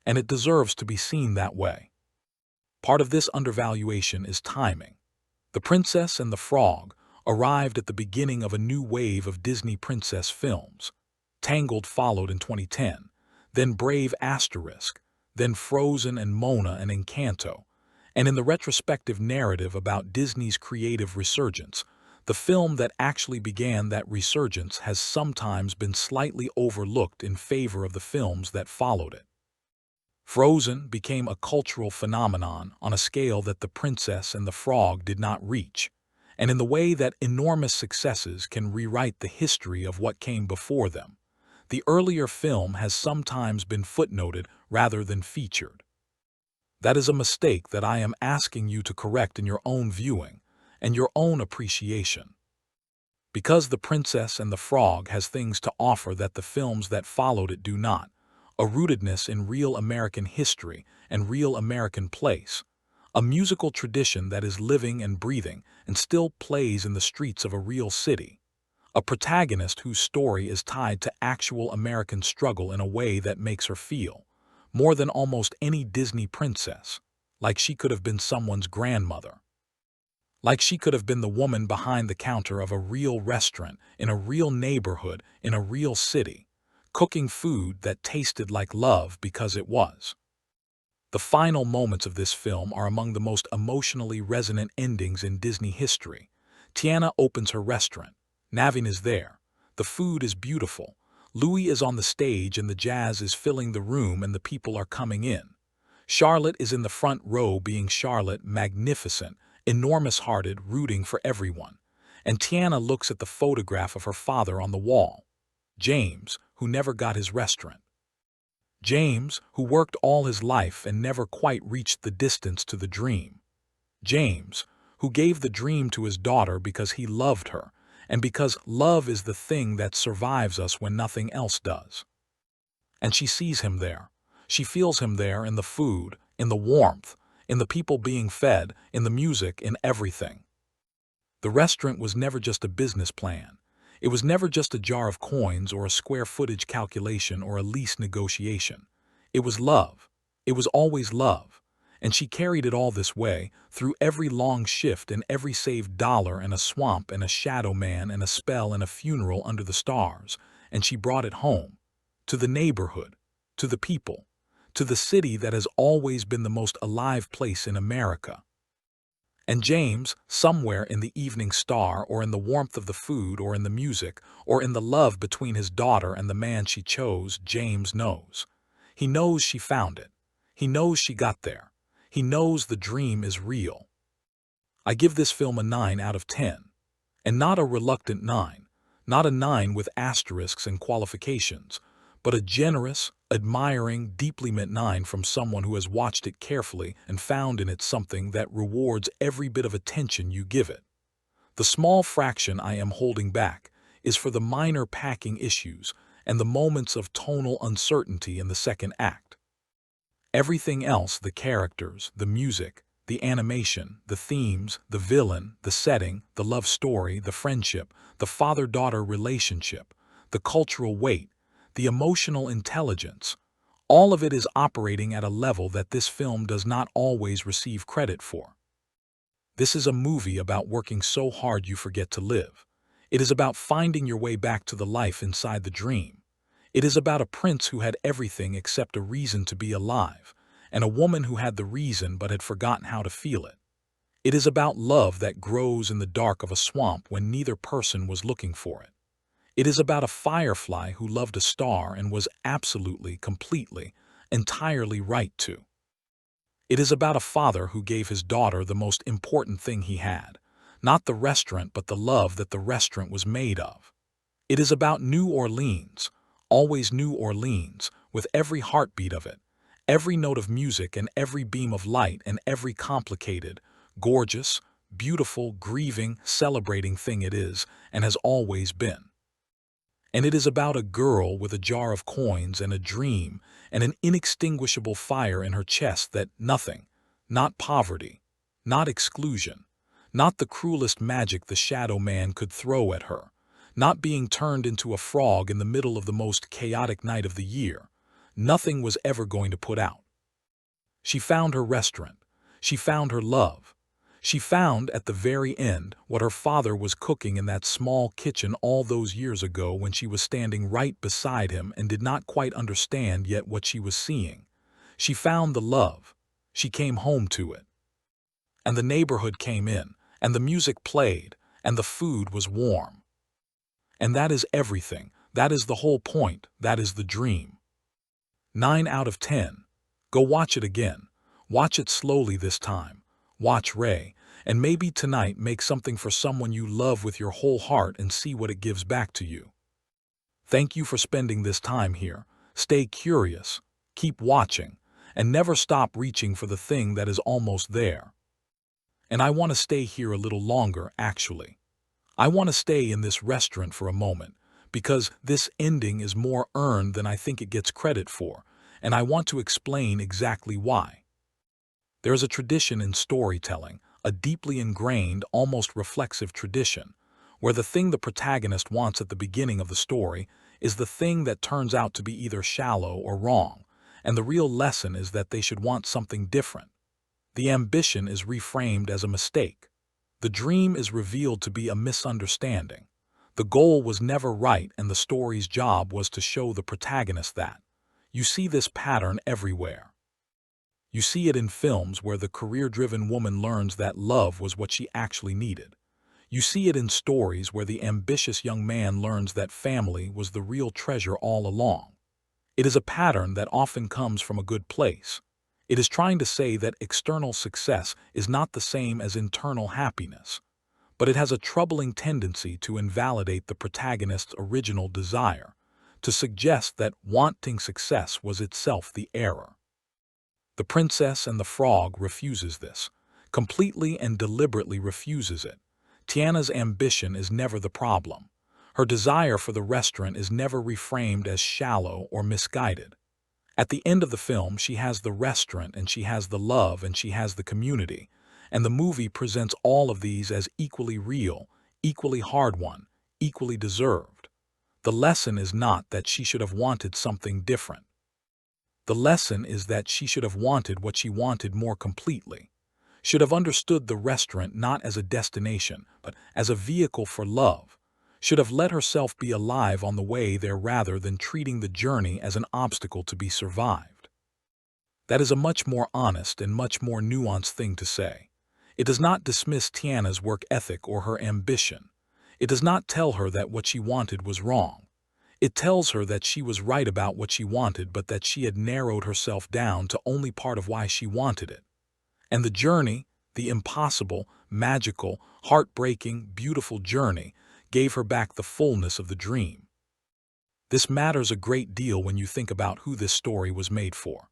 And it deserves to be seen that way. Part of this undervaluation is timing. The Princess and the Frog arrived at the beginning of a new wave of Disney princess films. Tangled followed in 2010, then Brave Asterisk, then Frozen and Mona and Encanto. And in the retrospective narrative about Disney's creative resurgence, the film that actually began that resurgence has sometimes been slightly overlooked in favor of the films that followed it. Frozen became a cultural phenomenon on a scale that The Princess and the Frog did not reach, and in the way that enormous successes can rewrite the history of what came before them. The earlier film has sometimes been footnoted rather than featured. That is a mistake that I am asking you to correct in your own viewing and your own appreciation. Because The Princess and the Frog has things to offer that the films that followed it do not, a rootedness in real American history and real American place, a musical tradition that is living and breathing and still plays in the streets of a real city, a protagonist whose story is tied to actual American struggle in a way that makes her feel, more than almost any Disney princess, like she could have been someone's grandmother. Like she could have been the woman behind the counter of a real restaurant, in a real neighborhood, in a real city, cooking food that tasted like love because it was. The final moments of this film are among the most emotionally resonant endings in Disney history. Tiana opens her restaurant. Naveen is there. The food is beautiful. Louis is on the stage and the jazz is filling the room and the people are coming in. Charlotte is in the front row being Charlotte, magnificent, enormous-hearted, rooting for everyone. And Tiana looks at the photograph of her father on the wall. James, who never got his restaurant. James, who worked all his life and never quite reached the distance to the dream. James, who gave the dream to his daughter because he loved her, and because love is the thing that survives us when nothing else does. And she sees him there. She feels him there in the food, in the warmth, in the people being fed, in the music, in everything. The restaurant was never just a business plan. It was never just a jar of coins or a square footage calculation or a lease negotiation. It was love. It was always love. And she carried it all this way, through every long shift and every saved dollar and a swamp and a shadow man and a spell and a funeral under the stars. And she brought it home, to the neighborhood, to the people, to the city that has always been the most alive place in America. And James, somewhere in the evening star or in the warmth of the food or in the music or in the love between his daughter and the man she chose, James knows. He knows she found it. He knows she got there. He knows the dream is real. I give this film a 9 out of 10. And not a reluctant 9, not a 9 with asterisks and qualifications, but a generous, admiring, deeply meant 9 from someone who has watched it carefully and found in it something that rewards every bit of attention you give it. The small fraction I am holding back is for the minor packing issues and the moments of tonal uncertainty in the second act. Everything else, the characters, the music, the animation, the themes, the villain, the setting, the love story, the friendship, the father-daughter relationship, the cultural weight, the emotional intelligence, all of it is operating at a level that this film does not always receive credit for. This is a movie about working so hard you forget to live. It is about finding your way back to the life inside the dream. It is about a prince who had everything except a reason to be alive, and a woman who had the reason but had forgotten how to feel it. It is about love that grows in the dark of a swamp when neither person was looking for it. It is about a firefly who loved a star and was absolutely, completely, entirely right to. It is about a father who gave his daughter the most important thing he had, not the restaurant but the love that the restaurant was made of. It is about New Orleans, always New Orleans, with every heartbeat of it, every note of music and every beam of light and every complicated, gorgeous, beautiful, grieving, celebrating thing it is and has always been. And it is about a girl with a jar of coins and a dream and an inextinguishable fire in her chest that nothing, not poverty, not exclusion, not the cruelest magic the shadow man could throw at her, not being turned into a frog in the middle of the most chaotic night of the year, nothing was ever going to put out. She found her restaurant. She found her love. She found, at the very end, what her father was cooking in that small kitchen all those years ago when she was standing right beside him and did not quite understand yet what she was seeing. She found the love. She came home to it. And the neighborhood came in, and the music played, and the food was warm. And that is everything. That is the whole point. That is the dream. 9 out of 10. Go watch it again. Watch it slowly this time. Watch Ray, and maybe tonight make something for someone you love with your whole heart and see what it gives back to you. Thank you for spending this time here. Stay curious, keep watching, and never stop reaching for the thing that is almost there. And I want to stay here a little longer, actually. I want to stay in this restaurant for a moment, because this ending is more earned than I think it gets credit for, and I want to explain exactly why. There is a tradition in storytelling, a deeply ingrained, almost reflexive tradition, where the thing the protagonist wants at the beginning of the story is the thing that turns out to be either shallow or wrong, and the real lesson is that they should want something different. The ambition is reframed as a mistake. The dream is revealed to be a misunderstanding. The goal was never right, and the story's job was to show the protagonist that. You see this pattern everywhere. You see it in films where the career-driven woman learns that love was what she actually needed. You see it in stories where the ambitious young man learns that family was the real treasure all along. It is a pattern that often comes from a good place. It is trying to say that external success is not the same as internal happiness, but it has a troubling tendency to invalidate the protagonist's original desire, to suggest that wanting success was itself the error. The Princess and the Frog refuses this, completely and deliberately refuses it. Tiana's ambition is never the problem. Her desire for the restaurant is never reframed as shallow or misguided. At the end of the film, she has the restaurant and she has the love and she has the community, and the movie presents all of these as equally real, equally hard-won, equally deserved. The lesson is not that she should have wanted something different. The lesson is that she should have wanted what she wanted more completely, should have understood the restaurant not as a destination, but as a vehicle for love, should have let herself be alive on the way there rather than treating the journey as an obstacle to be survived. That is a much more honest and much more nuanced thing to say. It does not dismiss Tiana's work ethic or her ambition. It does not tell her that what she wanted was wrong. It tells her that she was right about what she wanted, but that she had narrowed herself down to only part of why she wanted it. And the journey, the impossible, magical, heartbreaking, beautiful journey, gave her back the fullness of the dream. This matters a great deal when you think about who this story was made for.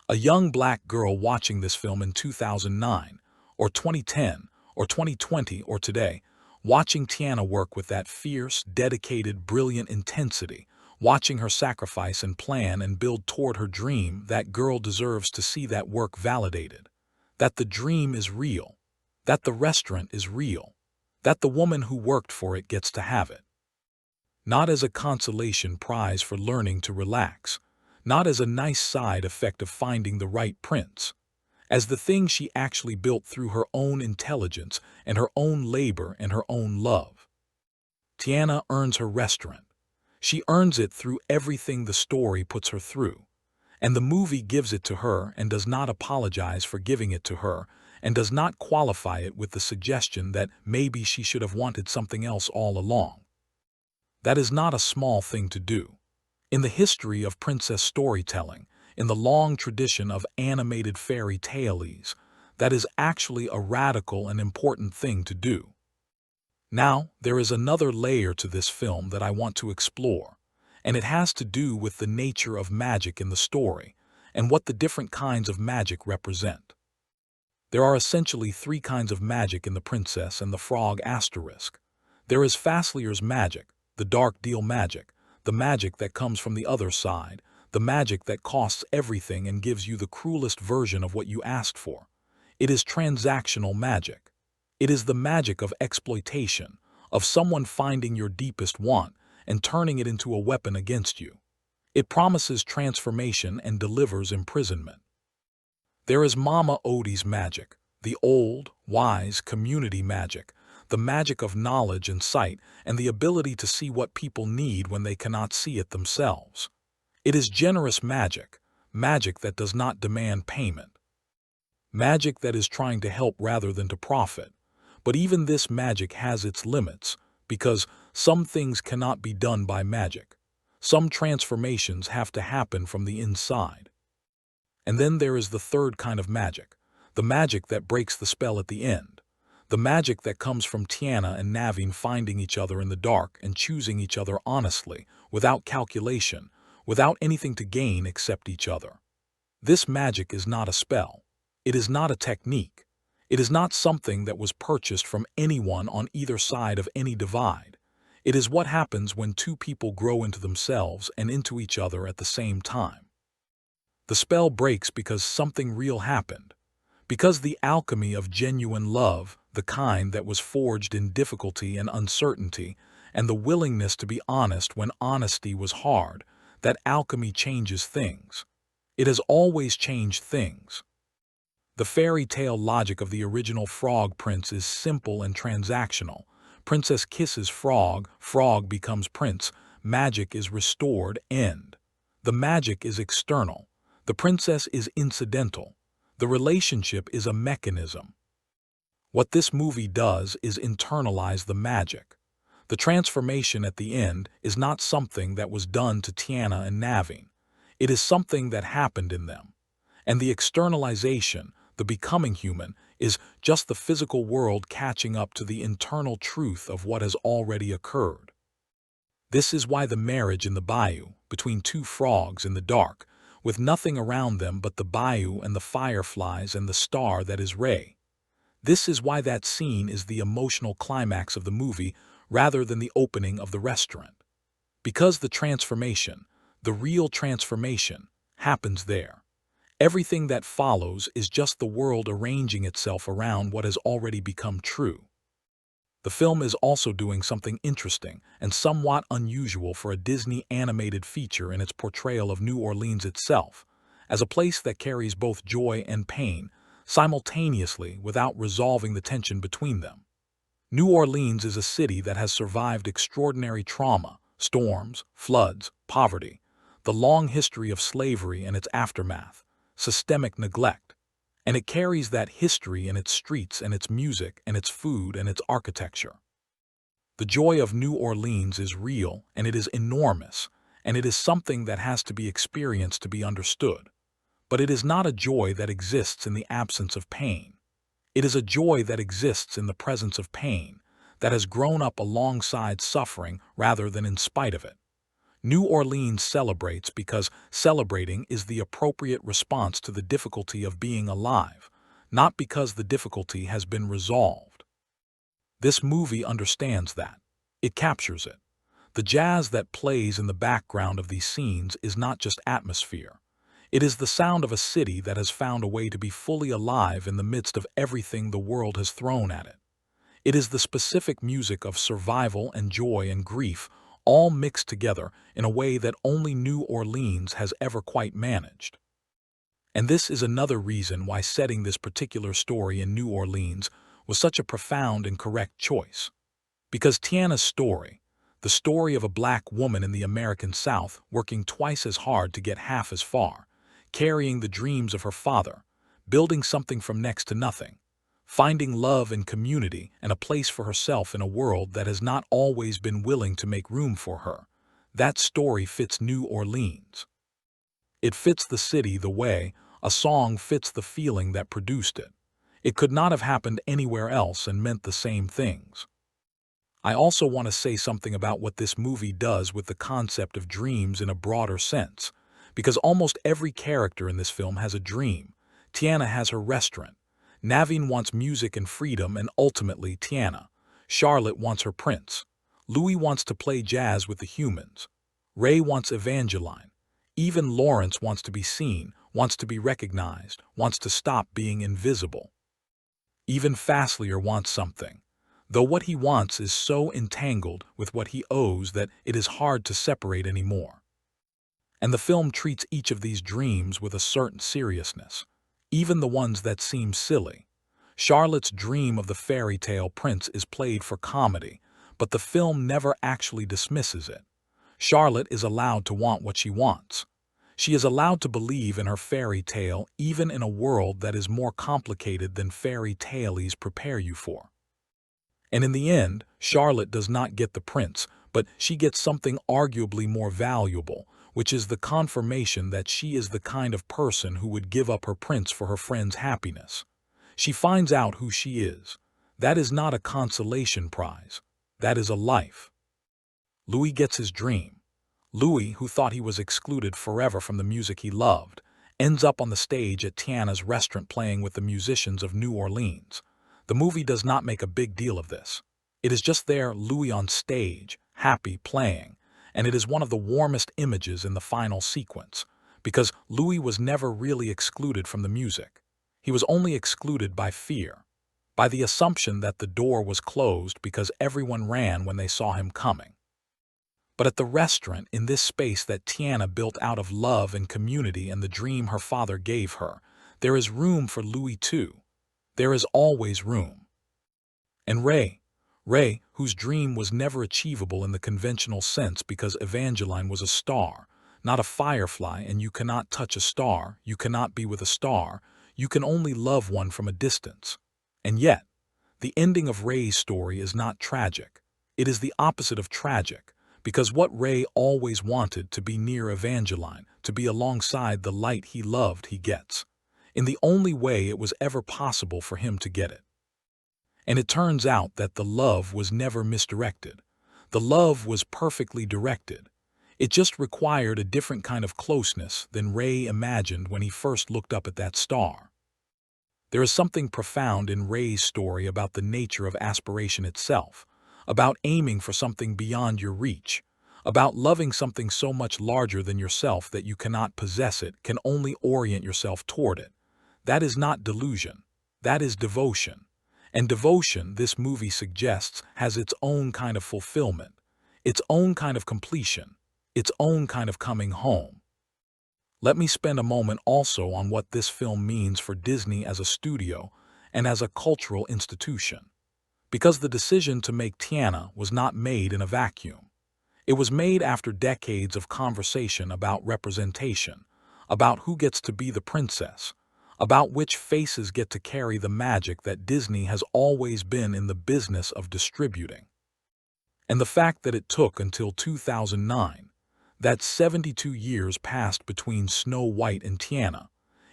A young black girl watching this film in 2009, or 2010, or 2020, or today, Watching Tiana work with that fierce, dedicated, brilliant intensity, watching her sacrifice and plan and build toward her dream, that girl deserves to see that work validated. That the dream is real. That the restaurant is real. That the woman who worked for it gets to have it. Not as a consolation prize for learning to relax, not as a nice side effect of finding the right prince, as the thing she actually built through her own intelligence and her own labor and her own love. Tiana earns her restaurant. She earns it through everything the story puts her through. And the movie gives it to her and does not apologize for giving it to her and does not qualify it with the suggestion that maybe she should have wanted something else all along. That is not a small thing to do. In the history of princess storytelling, in the long tradition of animated fairy tales, that is actually a radical and important thing to do. Now, there is another layer to this film that I want to explore, and it has to do with the nature of magic in the story and what the different kinds of magic represent. There are essentially three kinds of magic in The Princess and the Frog asterisk. There is Faslier's magic, the dark deal magic, the magic that comes from the other side, the magic that costs everything and gives you the cruelest version of what you asked for. It is transactional magic. It is the magic of exploitation, of someone finding your deepest want and turning it into a weapon against you. It promises transformation and delivers imprisonment. There is Mama Odie's magic, the old, wise community magic, the magic of knowledge and sight and the ability to see what people need when they cannot see it themselves. It is generous magic, magic that does not demand payment. Magic that is trying to help rather than to profit. But even this magic has its limits, because some things cannot be done by magic. Some transformations have to happen from the inside. And then there is the third kind of magic, the magic that breaks the spell at the end. The magic that comes from Tiana and Naveen finding each other in the dark and choosing each other honestly, without calculation, without anything to gain except each other. This magic is not a spell. It is not a technique. It is not something that was purchased from anyone on either side of any divide. It is what happens when two people grow into themselves and into each other at the same time. The spell breaks because something real happened. Because the alchemy of genuine love, the kind that was forged in difficulty and uncertainty, and the willingness to be honest when honesty was hard, that alchemy changes things. It has always changed things. The fairy tale logic of the original Frog Prince is simple and transactional. Princess kisses frog, frog becomes prince, magic is restored, end. The magic is external. The princess is incidental. The relationship is a mechanism. What this movie does is internalize the magic. The transformation at the end is not something that was done to Tiana and Naveen. It is something that happened in them. And the externalization, the becoming human, is just the physical world catching up to the internal truth of what has already occurred. This is why the marriage in the bayou, between two frogs in the dark, with nothing around them but the bayou and the fireflies and the star that is Ray. This is why that scene is the emotional climax of the movie rather than the opening of the restaurant. Because the transformation, the real transformation, happens there. Everything that follows is just the world arranging itself around what has already become true. The film is also doing something interesting and somewhat unusual for a Disney animated feature in its portrayal of New Orleans itself, as a place that carries both joy and pain simultaneously without resolving the tension between them. New Orleans is a city that has survived extraordinary trauma, storms, floods, poverty, the long history of slavery and its aftermath, systemic neglect, and it carries that history in its streets and its music and its food and its architecture. The joy of New Orleans is real and it is enormous, and it is something that has to be experienced to be understood. But it is not a joy that exists in the absence of pain. It is a joy that exists in the presence of pain, that has grown up alongside suffering rather than in spite of it. New Orleans celebrates because celebrating is the appropriate response to the difficulty of being alive, not because the difficulty has been resolved. This movie understands that. It captures it. The jazz that plays in the background of these scenes is not just atmosphere. It is the sound of a city that has found a way to be fully alive in the midst of everything the world has thrown at it. It is the specific music of survival and joy and grief, all mixed together in a way that only New Orleans has ever quite managed. And this is another reason why setting this particular story in New Orleans was such a profound and correct choice. Because Tiana's story, the story of a black woman in the American South working twice as hard to get half as far, carrying the dreams of her father, building something from next to nothing, finding love and community and a place for herself in a world that has not always been willing to make room for her, that story fits New Orleans. It fits the city the way a song fits the feeling that produced it. It could not have happened anywhere else and meant the same things. I also want to say something about what this movie does with the concept of dreams in a broader sense, because almost every character in this film has a dream. Tiana has her restaurant. Naveen wants music and freedom, and ultimately Tiana. Charlotte wants her prince. Louis wants to play jazz with the humans. Ray wants Evangeline. Even Lawrence wants to be seen, wants to be recognized, wants to stop being invisible. Even Fasslier wants something, though what he wants is so entangled with what he owes that it is hard to separate anymore. And the film treats each of these dreams with a certain seriousness, even the ones that seem silly. Charlotte's dream of the fairy tale prince is played for comedy, but the film never actually dismisses it. Charlotte is allowed to want what she wants. She is allowed to believe in her fairy tale even in a world that is more complicated than fairy tales prepare you for. And in the end, Charlotte does not get the prince, but she gets something arguably more valuable, which is the confirmation that she is the kind of person who would give up her prince for her friend's happiness. She finds out who she is. That is not a consolation prize. That is a life. Louis gets his dream. Louis, who thought he was excluded forever from the music he loved, ends up on the stage at Tiana's restaurant playing with the musicians of New Orleans. The movie does not make a big deal of this. It is just there, Louis on stage, happy, playing, and it is one of the warmest images in the final sequence, because Louis was never really excluded from the music. He was only excluded by fear, by the assumption that the door was closed because everyone ran when they saw him coming. But at the restaurant, in this space that Tiana built out of love and community and the dream her father gave her, there is room for Louis too. There is always room. And Ray, whose dream was never achievable in the conventional sense because Evangeline was a star, not a firefly, and you cannot touch a star, you cannot be with a star, you can only love one from a distance. And yet, the ending of Ray's story is not tragic. It is the opposite of tragic. Because what Ray always wanted, to be near Evangeline, to be alongside the light he loved, he gets, in the only way it was ever possible for him to get it. And it turns out that the love was never misdirected. The love was perfectly directed. It just required a different kind of closeness than Ray imagined when he first looked up at that star. There is something profound in Ray's story about the nature of aspiration itself, about aiming for something beyond your reach, about loving something so much larger than yourself that you cannot possess it, can only orient yourself toward it. That is not delusion. That is devotion. And devotion, this movie suggests, has its own kind of fulfillment, its own kind of completion, its own kind of coming home. Let me spend a moment also on what this film means for Disney as a studio and as a cultural institution. Because the decision to make Tiana was not made in a vacuum. It was made after decades of conversation about representation, about who gets to be the princess, about which faces get to carry the magic that Disney has always been in the business of distributing. And the fact that it took until 2009, that 72 years passed between Snow White and Tiana,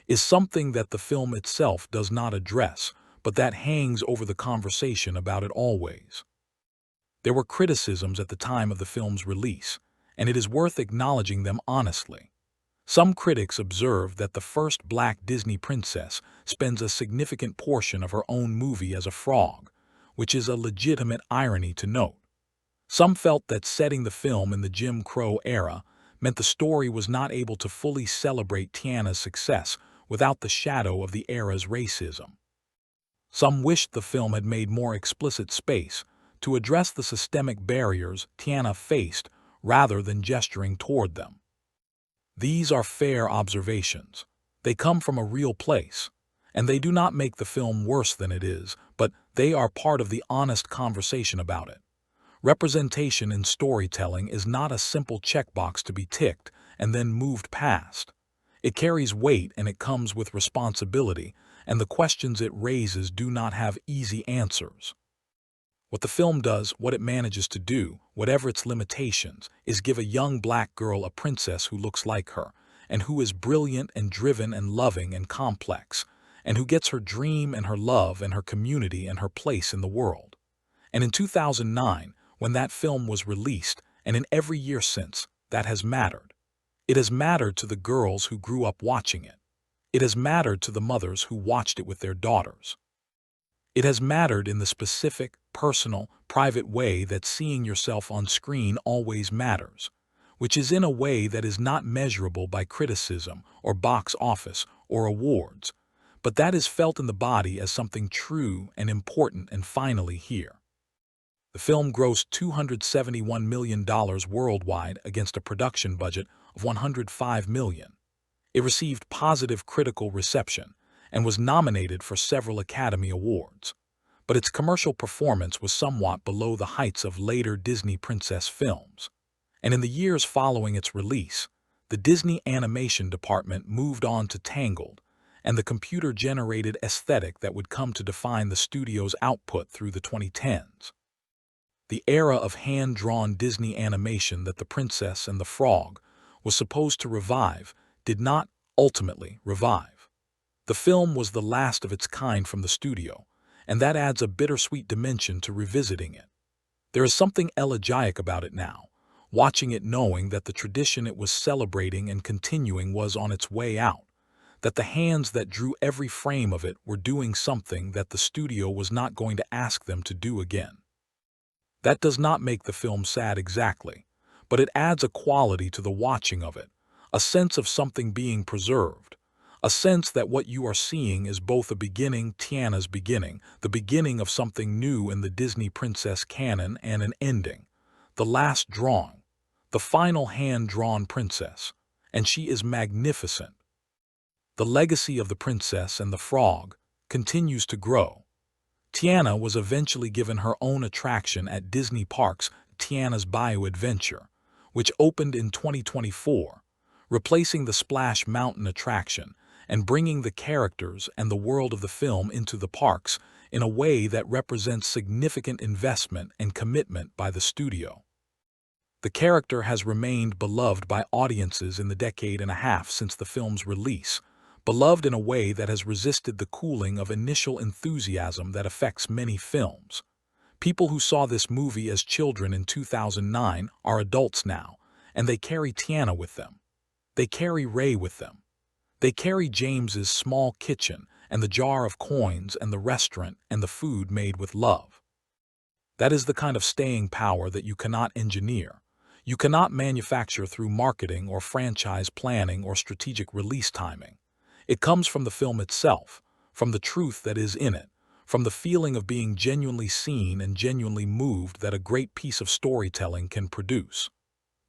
is something that the film itself does not address, but that hangs over the conversation about it always. There were criticisms at the time of the film's release, and it is worth acknowledging them honestly. Some critics observed that the first black Disney princess spends a significant portion of her own movie as a frog, which is a legitimate irony to note. Some felt that setting the film in the Jim Crow era meant the story was not able to fully celebrate Tiana's success without the shadow of the era's racism. Some wished the film had made more explicit space to address the systemic barriers Tiana faced rather than gesturing toward them. These are fair observations. They come from a real place, and they do not make the film worse than it is, but they are part of the honest conversation about it. Representation in storytelling is not a simple checkbox to be ticked and then moved past. It carries weight and it comes with responsibility, and the questions it raises do not have easy answers. What the film does, what it manages to do, whatever its limitations, is give a young black girl a princess who looks like her, and who is brilliant and driven and loving and complex, and who gets her dream and her love and her community and her place in the world. And in 2009, when that film was released, and in every year since, that has mattered. It has mattered to the girls who grew up watching it. It has mattered to the mothers who watched it with their daughters. It has mattered in the specific, personal, private way that seeing yourself on screen always matters, which is in a way that is not measurable by criticism or box office or awards, but that is felt in the body as something true and important and finally here. The film grossed $271 million worldwide against a production budget of $105 million. It received positive critical reception and was nominated for several Academy Awards, but its commercial performance was somewhat below the heights of later Disney princess films. And in the years following its release, the Disney animation department moved on to Tangled and the computer-generated aesthetic that would come to define the studio's output through the 2010s. The era of hand-drawn Disney animation that The Princess and the Frog was supposed to revive did not ultimately revive. The film was the last of its kind from the studio, and that adds a bittersweet dimension to revisiting it. There is something elegiac about it now, watching it knowing that the tradition it was celebrating and continuing was on its way out, that the hands that drew every frame of it were doing something that the studio was not going to ask them to do again. That does not make the film sad exactly, but it adds a quality to the watching of it, a sense of something being preserved, a sense that what you are seeing is both a beginning, Tiana's beginning, the beginning of something new in the Disney princess canon, and an ending, the last drawing, the final hand-drawn princess, and she is magnificent. The legacy of The Princess and the Frog continues to grow. Tiana was eventually given her own attraction at Disney Parks, Tiana's Bayou Adventure, which opened in 2024, replacing the Splash Mountain attraction and bringing the characters and the world of the film into the parks in a way that represents significant investment and commitment by the studio. The character has remained beloved by audiences in the decade and a half since the film's release, beloved in a way that has resisted the cooling of initial enthusiasm that affects many films. People who saw this movie as children in 2009 are adults now, and they carry Tiana with them. They carry Ray with them. They carry James's small kitchen and the jar of coins and the restaurant and the food made with love. That is the kind of staying power that you cannot engineer. You cannot manufacture through marketing or franchise planning or strategic release timing. It comes from the film itself, from the truth that is in it, from the feeling of being genuinely seen and genuinely moved that a great piece of storytelling can produce.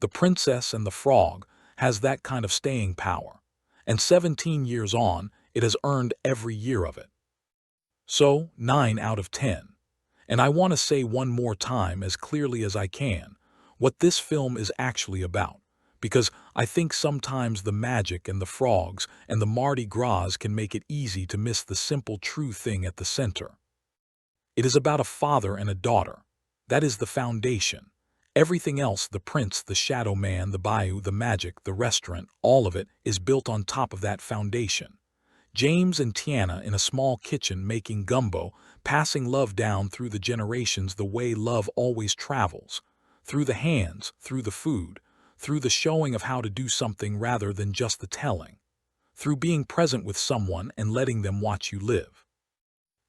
The Princess and the Frog has that kind of staying power, and 17 years on, it has earned every year of it. So, 9 out of 10. And I want to say one more time as clearly as I can what this film is actually about, because I think sometimes the magic and the frogs and the Mardi Gras can make it easy to miss the simple true thing at the center. It is about a father and a daughter. That is the foundation. Everything else, the prince, the shadow man, the bayou, the magic, the restaurant, all of it is built on top of that foundation. James and Tiana in a small kitchen making gumbo, passing love down through the generations the way love always travels, through the hands, through the food, through the showing of how to do something rather than just the telling, through being present with someone and letting them watch you live.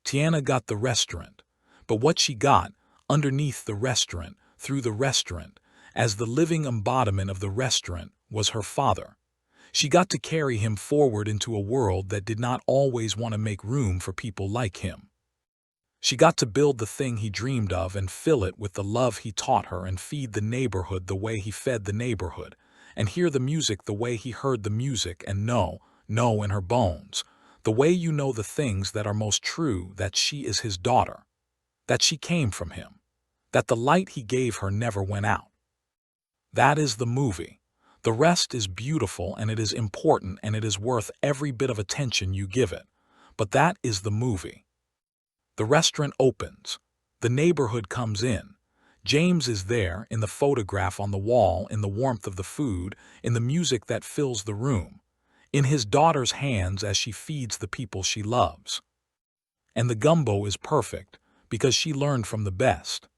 Tiana got the restaurant, But what she got, underneath the restaurant, through the restaurant, as the living embodiment of the restaurant, was her father. She got to carry him forward into a world that did not always want to make room for people like him. She got to build the thing he dreamed of and fill it with the love he taught her and feed the neighborhood the way he fed the neighborhood, and hear the music the way he heard the music and know in her bones, the way you know the things that are most true, that she is his daughter, that she came from him, that the light he gave her never went out. That is the movie. The rest is beautiful and it is important and it is worth every bit of attention you give it. But that is the movie. The restaurant opens. The neighborhood comes in. James is there, in the photograph on the wall, in the warmth of the food, in the music that fills the room, in his daughter's hands as she feeds the people she loves. And the gumbo is perfect, because she learned from the best.